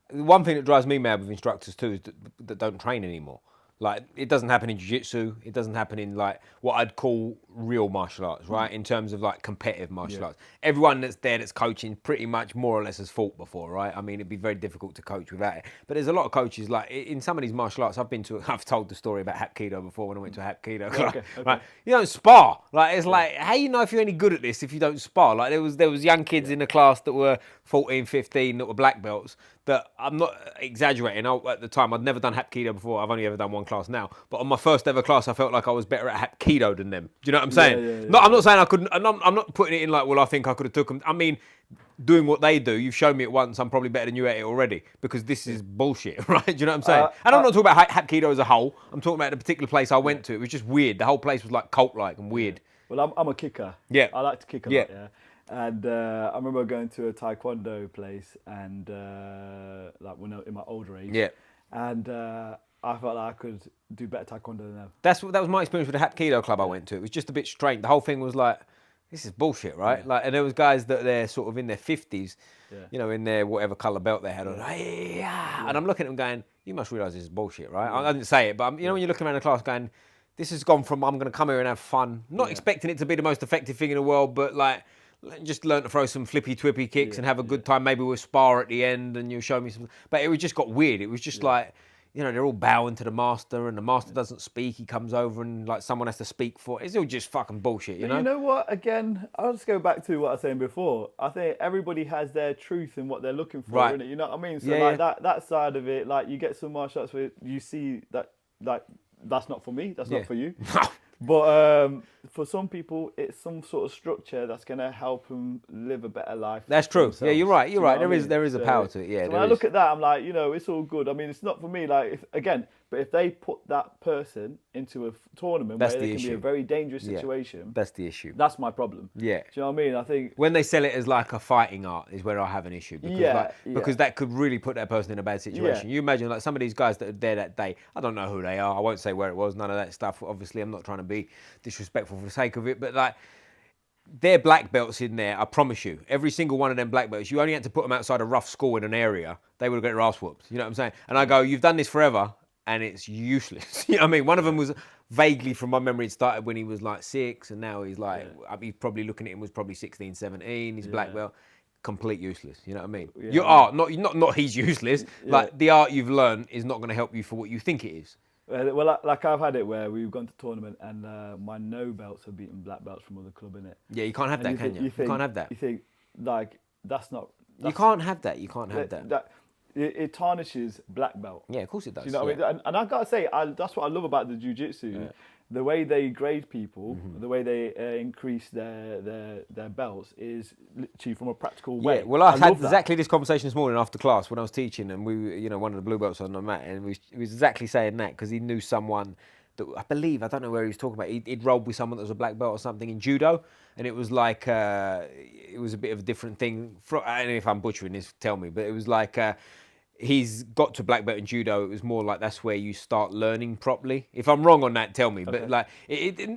one thing that drives me mad with instructors too is that don't train anymore. Like, it doesn't happen in jiu-jitsu. It doesn't happen in, like, what I'd call real martial arts, right? In terms of, like, competitive martial arts. Everyone that's there that's coaching pretty much more or less has fought before, right? I mean, it'd be very difficult to coach without it. But there's a lot of coaches, like, in some of these martial arts, I've told the story about Hapkido before when I went to a Hapkido club. Right? You don't spar. Like, it's like, how you know if you're any good at this if you don't spar? Like, there was young kids in the class that were 14, 15, that were black belts, that I'm not exaggerating. At the time, I'd never done Hapkido before. I've only ever done one class now. But on my first ever class, I felt like I was better at Hapkido than them. Do you know what I'm saying? I'm not saying I couldn't. I'm not putting it in like, well, I think I could have took them. I mean, doing what they do, you've shown me it once, I'm probably better than you at it already, because this is bullshit, right? Do you know what I'm saying? And I'm not talking about Hapkido as a whole. I'm talking about the particular place I went to. It was just weird. The whole place was like cult-like and weird. Well, I'm a kicker. Yeah. I like to kick a lot, yeah. And I remember going to a taekwondo place, and like when I, in my older age, and I felt like I could do better taekwondo than them. That was my experience with the Hapkido club I went to. It was just a bit strange. The whole thing was like, this is bullshit, right? Like, and there was guys that they're sort of in their 50s, Yeah. you know, in their whatever colour belt they had on. And I'm looking at them going, you must realise this is bullshit, right? I didn't say it, but you know, when you're looking around the class going, this has gone from I'm going to come here and have fun, not expecting it to be the most effective thing in the world, but like, just learn to throw some flippy twippy kicks and have a good time. Maybe we'll spar at the end and you'll show me some. But it just got weird. It was just like, you know, they're all bowing to the master and the master doesn't speak. He comes over and like someone has to speak for it. It's all just fucking bullshit, you know? You know what? Again, I'll just go back to what I was saying before. I think everybody has their truth in what they're looking for, Right. innit? You know what I mean? So that side of it, like you get some martial arts where you see that, like, that's not for me, that's not for you. But for some people, it's some sort of structure that's going to help them live a better life. That's true. Themselves. Yeah, you're right. You're right. There Is a power to it. Yeah. So when I look at that, I'm like, you know, it's all good. I mean, it's not for me. Like, but if they put that person into a tournament where it can be a very dangerous situation, that's the issue. That's my problem. Yeah. Do you know what I mean? I think when they sell it as like a fighting art is where I have an issue. Because because that could really put that person in a bad situation. You imagine like some of these guys that are there that day. I don't know who they are. I won't say where it was. None of that stuff. Obviously, I'm not trying to be disrespectful for the sake of it, but like they're black belts in there. I promise you, every single one of them black belts. You only had to put them outside a rough school in an area. They would have got their ass whooped. You know what I'm saying? And I go, you've done this forever. And it's useless. You know what I mean? One of them was vaguely, from my memory, it started when he was like 6, and now he's like, he's probably looking at him was probably 16, 17. He's black belt, complete useless. You know what I mean? Your art, not he's useless. Like the art you've learned is not going to help you for what you think it is. Well, like I've had it where we've gone to tournament and my no belts have beaten black belts from other club, innit? Yeah, you can't have that, can you? You can't have that. You think like that's not. You can't have that. You can't have that. It tarnishes black belt. Yeah, of course it does. You know what I mean? And I gotta say, that's what I love about the Jiu Jitsu. Yeah. The way they grade people, the way they increase their belts is literally from a practical way. Yeah, well, I had exactly this conversation this morning after class when I was teaching, and we, you know, one of the blue belts on the mat, and he was exactly saying that because he knew someone that I don't know where he was talking about. He'd rolled with someone that was a black belt or something in judo, and it was like it was a bit of a different thing. I don't know if I'm butchering this, tell me, but it was like. He's got to black belt in judo. It was more like that's where you start learning properly. If I'm wrong on that, tell me. Okay. But like,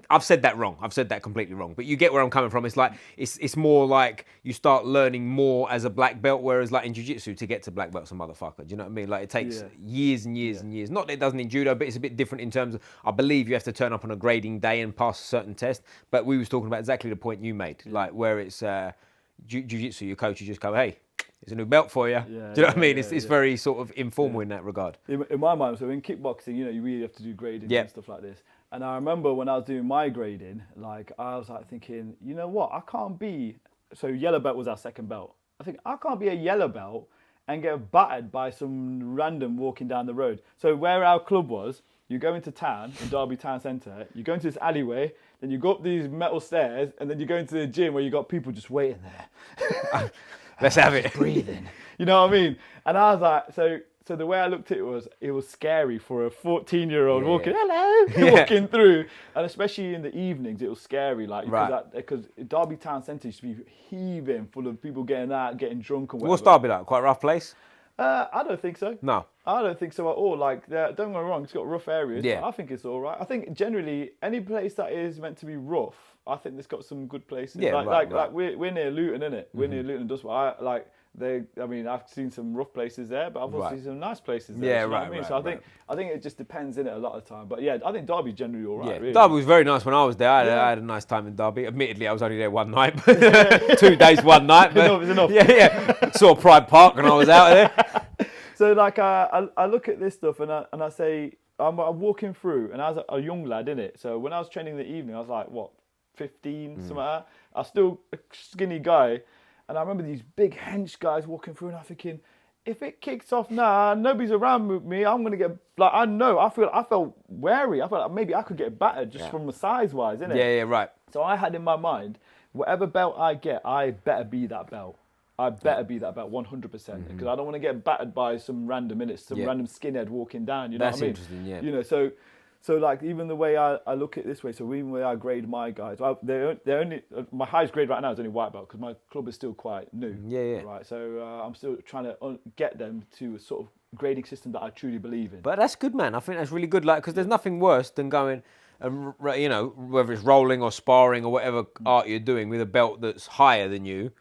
I've said that wrong. I've said that completely wrong. But you get where I'm coming from. It's like it's more like you start learning more as a black belt, whereas like in jiu-jitsu to get to black belt's a motherfucker. Do you know what I mean? Like it takes years and years and years. Not that it doesn't in judo, but it's a bit different in terms of I believe you have to turn up on a grading day and pass a certain test. But we was talking about exactly the point you made, like where it's jiu-jitsu. Your coach, you just go, hey. It's a new belt for you. Do you know what I mean? It's very sort of informal in that regard. In my mind, so in kickboxing, you know, you really have to do grading and stuff like this. And I remember when I was doing my grading, like I was like thinking, you know what? I can't be. So yellow belt was our second belt. I think I can't be a yellow belt and get battered by some random walking down the road. So where our club was, you go into town, in Derby Town Centre, you go into this alleyway, then you go up these metal stairs, and then you go into the gym where you got people just waiting there. Let's have it. Breathing. You know what I mean? And I was like, so the way I looked at it was scary for a 14-year-old walking, walking through. And especially in the evenings, it was scary. Like, because Derby Town Centre used to be heaving full of people getting out, getting drunk and whatever. What's Derby like? Quite a rough place? I don't think so. No. I don't think so at all. Like, don't get me wrong, it's got rough areas. Yeah. But I think it's all right. I think generally, any place that is meant to be rough, I think it's got some good places. Yeah, like we're near Luton, innit? We're near Luton and Dustwell. I've seen some rough places there, but I've also seen some nice places there. Yeah, right. I mean? So I think it just depends in it a lot of time. But yeah, I think Derby's generally all right. Yeah, really. Derby was very nice when I was there. I had a nice time in Derby. Admittedly, I was only there one night, 2 days, one night. But enough. Yeah. Saw Pride Park and I was out there. So like I look at this stuff and I say I'm walking through and I was a young lad, innit? So when I was training in the evening, I was like 15, something like that. I was still a skinny guy. And I remember these big hench guys walking through and I'm thinking, if it kicks off now, nobody's around with me, I'm going to get, like, I felt wary. I felt like maybe I could get battered just from the size-wise, innit? Yeah, right. So I had in my mind, whatever belt I get, I better be that belt. I better be that belt 100% because I don't want to get battered by some random random skinhead walking down, you know what I mean? That's interesting, yeah. You know, so like even the way I look at it this way, so even the way I grade my guys, they're only my highest grade right now is only white belt because my club is still quite new. Yeah. Right, so I'm still trying to get them to a sort of grading system that I truly believe in. But that's good, man. I think that's really good. Like, because there's nothing worse than going. you know, whether it's rolling or sparring or whatever art you're doing with a belt that's higher than you,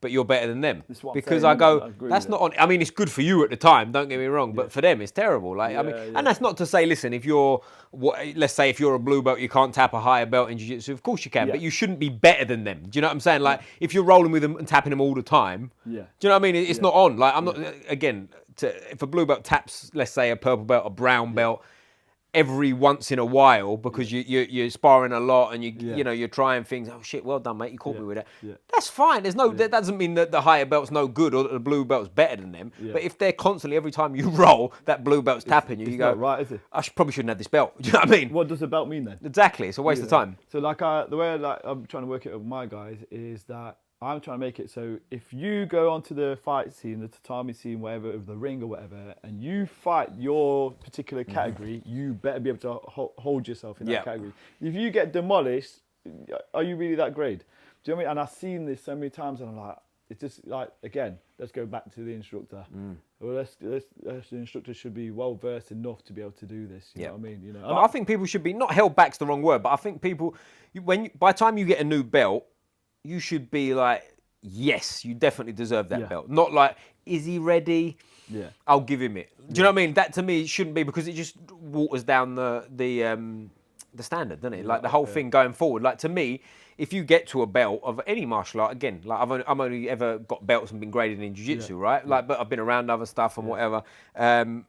but you're better than them. Because I go, that's not on. I mean, it's good for you at the time. Don't get me wrong, but for them, it's terrible. Like, I mean, and that's not to say, listen, if you're, let's say, if you're a blue belt, you can't tap a higher belt in jiu-jitsu. Of course you can, but you shouldn't be better than them. Do you know what I'm saying? Like, if you're rolling with them and tapping them all the time, do you know what I mean? It's not on. Like, I'm not. Again, if a blue belt taps, let's say, a purple belt, a brown belt, every once in a while, because you're sparring a lot and you know, you're trying things. Oh shit, well done, mate. You caught me with that. That's fine. There's no. That doesn't mean that the higher belt's no good or that the blue belt's better than them. But if they're constantly, every time you roll, that blue belt's tapping you, you go, right, is it? Probably shouldn't have this belt. Do you know what I mean? What does the belt mean then? Exactly. It's a waste of time. So like the way I'm trying to work it with my guys is that I'm trying to make it so if you go onto the fight scene, the tatami scene, whatever, the ring or whatever, and you fight your particular category, you better be able to hold yourself in that category. If you get demolished, are you really that great? Do you know what I mean? And I've seen this so many times, and I'm like, it's just like, again, let's go back to the instructor. Well, the instructor should be well versed enough to be able to do this. You know what I mean? You know, I think people should be, not held back's the wrong word, but I think people, by the time you get a new belt, you should be like, yes, you definitely deserve that belt. Not like, is he ready? Yeah, I'll give him it. Do you know what I mean? That to me shouldn't be, because it just waters down the standard, doesn't it? Like the whole thing going forward. Like to me, if you get to a belt of any martial art, again, like I've only ever got belts and been graded in jiu-jitsu, right? Like, but I've been around other stuff and whatever. And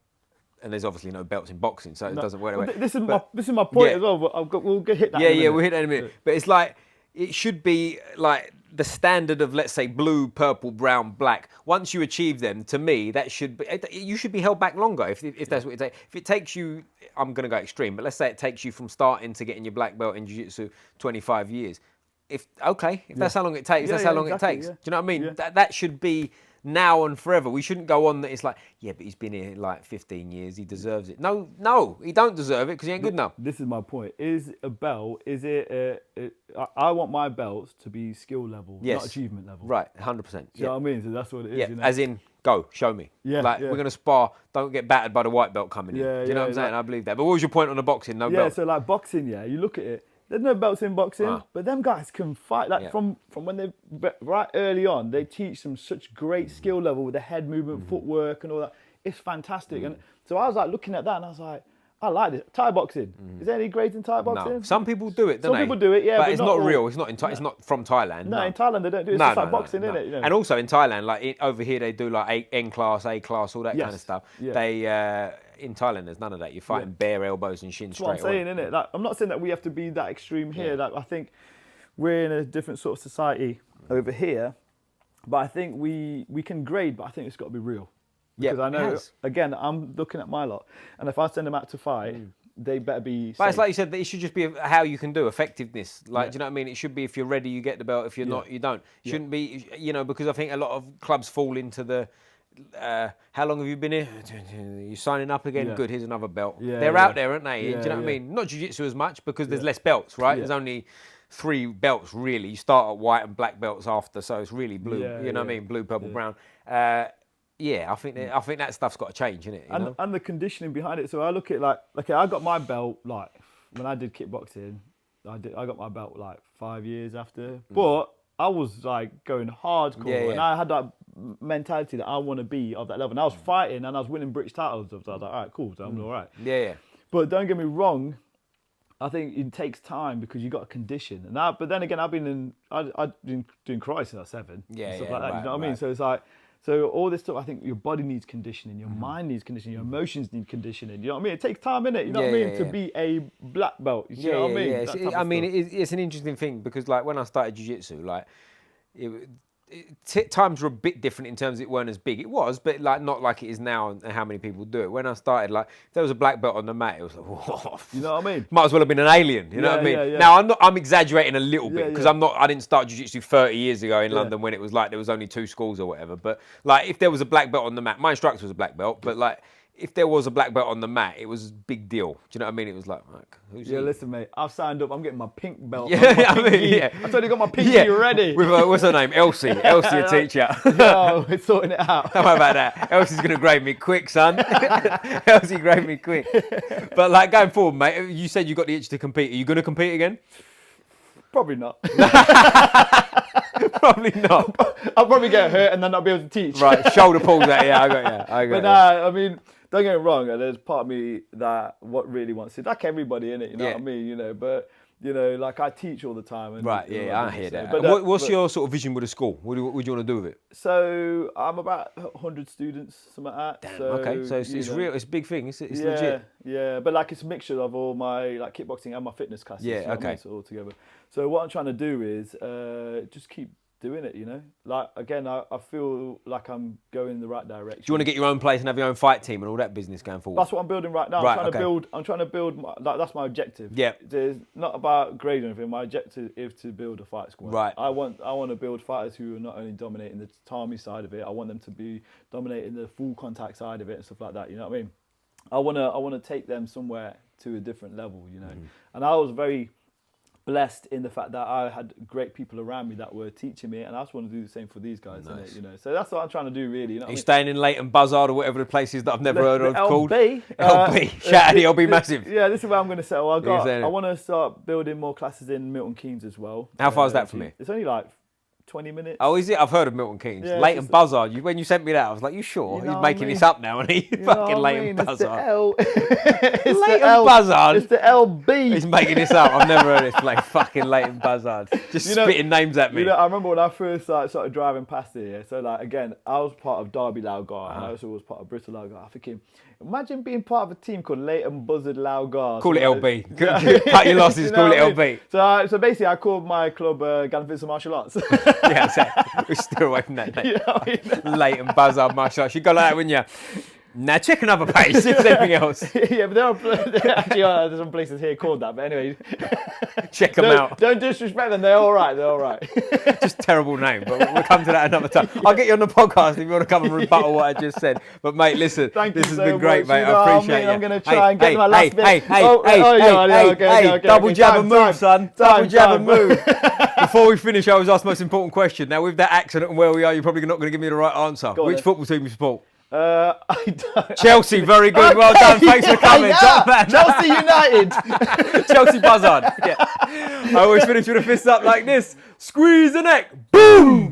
there's obviously no belts in boxing, so it doesn't work. Well, this is my point as well. But we'll hit that. We'll hit that in a minute. But it's like, it should be like the standard of, let's say, blue, purple, brown, black. Once you achieve them, to me, that should be, you should be held back longer if that's what it takes. If it takes you, I'm going to go extreme, but let's say it takes you from starting to getting your black belt in jiu-jitsu 25 years. If that's how long it takes, that's how long it takes. Do you know what I mean? That should be now and forever. We shouldn't go on that it's like, but he's been here like 15 years, he deserves it. No, he don't deserve it because he ain't good enough. This is my point. Is a belt, I want my belts to be skill level, not achievement level. Right, 100%. Do you know what I mean? So that's what it is. Yeah, you know? As in, go, show me. We're going to spar, don't get battered by the white belt coming in. Do you know what I'm saying? I believe that. But what was your point on the boxing? No belt. So like boxing, you look at it, there's no belts in boxing, but them guys can fight. Like from when they right early on, they teach them such great skill level with the head movement, footwork, and all that. It's fantastic. And so I was like looking at that, and I was like, I like this. Thai boxing. Is there any grades in Thai boxing? No. Some people do it, don't they? Some people do it, but it's not real. It's not it's not from Thailand. No, in Thailand they don't do it. It's just like boxing, isn't it? You know? And also in Thailand, like over here, they do like N class, A class, all that kind of stuff. They in Thailand, there's none of that. You're fighting bare elbows and shins straight away. That's what I'm saying, innit? Like, I'm not saying that we have to be that extreme here. Like, I think we're in a different sort of society over here, but I think we can grade, but I think it's got to be real. Because I know, again, I'm looking at my lot, and if I send them out to fight, they better be safe. But it's like you said, that it should just be how you can do effectiveness. Like, do you know what I mean? It should be, if you're ready, you get the belt. If you're not, you don't. Shouldn't be, because I think a lot of clubs fall into the, how long have you been here? You're signing up again? Good, here's another belt. They're out there, aren't they? Do you know what I mean? Not jiu-jitsu as much, because there's less belts, right? There's only 3 belts, really. You start at white and black belts after, so it's really blue. You know what I mean? Blue, purple, brown. I think that stuff's got to change, innit? And the conditioning behind it. So I look at I got my belt like when I did kickboxing. I got my belt like 5 years after, but I was like going hardcore, and I had that mentality that I want to be of that level. And I was fighting, and I was winning British titles. So I was like, all right, cool, so I'm all right. But don't get me wrong. I think it takes time because you got to condition, but then again, I've been doing karate since I was 7, stuff like that. You know what I mean? So it's like. So all this stuff, I think your body needs conditioning, your mind needs conditioning, your emotions need conditioning. You know what I mean? It takes time, innit? You know what I mean? To be a black belt. You know what I mean? It's an interesting thing because, like, when I started jiu-jitsu, like, times were a bit different in terms of it weren't as big. It was, but like not like it is now and how many people do it. When I started, like, if there was a black belt on the mat, it was like, whoa. You know what I mean? Might as well have been an alien. You know what I mean? Now I'm exaggerating a little bit because I didn't start jiu-jitsu 30 years ago in London when it was like there was only 2 schools or whatever. But like if there was a black belt on the mat, my instructor was a black belt, but like if there was a black belt on the mat, it was a big deal. Do you know what I mean? It was like who's he? Listen, mate, I've signed up. I'm getting my pink belt. Yeah, I've already got my pinky ready. With what's her name? Elsie. Elsie, a teacher. Yo, we're sorting it out. Don't worry about that. Elsie's going to grade me quick, son. Elsie grade me quick. But like going forward, mate, you said you got the itch to compete. Are you going to compete again? Probably not. Probably not. I'll probably get hurt and then not be able to teach. Right, shoulder pulls that. Yeah, I got you. But nah, I mean, don't get me wrong. There's part of me that what really wants to, like everybody in it. You know what I mean? You know, but you know, like I teach all the time. And, right. Yeah, I hear that. But what's your sort of vision with the school? What do you want to do with it? So I'm about 100 students, something like that. Damn, so, okay, so it's real. It's a big thing. It's legit. Yeah, but like it's a mixture of all my like kickboxing and my fitness classes. Yeah, you know okay. what I mean? So all together. So what I'm trying to do is just keep doing it, you know. Like again, I feel like I'm going in the right direction. Do you want to get your own place and have your own fight team and all that business going forward? That's what I'm building right now. Right, I'm trying to build. That's my objective. Yeah. It's not about grade or anything. My objective is to build a fight squad. Right. I want to build fighters who are not only dominating the Tommy side of it. I want them to be dominating the full contact side of it and stuff like that. You know what I mean? I want to take them somewhere to a different level. You know. And I was very blessed in the fact that I had great people around me that were teaching me, and I just want to do the same for these guys. Nice. Innit, you know, so that's what I'm trying to do, really. You know, Are you staying in Leighton, Buzzard, or whatever the place is that I've never heard of called? LB. LB. Shout out the LB massive. Yeah, this is where I'm going to settle. I want to start building more classes in Milton Keynes as well. How far is that from here? It's only like 20 minutes. Oh, is it? I've heard of Milton Keynes. Yeah, Leighton Buzzard. When you sent me that, I was like, you sure? You know He's making this up now, and he fucking Leighton Buzzard. Leighton Buzzard. It's the LB. He's making this up. I've never heard this play. Fucking Leighton Buzzard. Just spitting names at me. You know, I remember when I first started driving past it. Yeah, so like again, I was part of Derby Loudgar, and I also was part of Bristol Loudgar. I'm thinking, imagine being part of a team called Leighton Buzzard Loudgar. Call it LB. Cut your losses. Call it LB. So basically, I called my club Gallon FMA Martial Arts. Yeah, exactly. We're still away from that name. You know what I mean? Leighton Buzzard Martial Arts. You go like that, wouldn't you? Now check another page. If there's anything else. Yeah, but there's some places here called that. But anyway, check them out. Don't disrespect them. They're all right. They're all right. Just terrible name. But we'll come to that another time. I'll get you on the podcast if you want to come and rebuttal what I just said. But mate, listen, this has been great, mate. I appreciate it. I'm going to try and get my last bit. Hey, double jab and move, son. Double jab and move. Before we finish, I was asked the most important question. Now, with that accent and where we are, you're probably not going to give me the right answer. Which football team you support? I don't. Chelsea, very good. Okay. Well done. Thanks for coming. Yeah. Chelsea United. Chelsea Buzzard. Yeah. I always finish with a fist up like this. Squeeze the neck. Boom.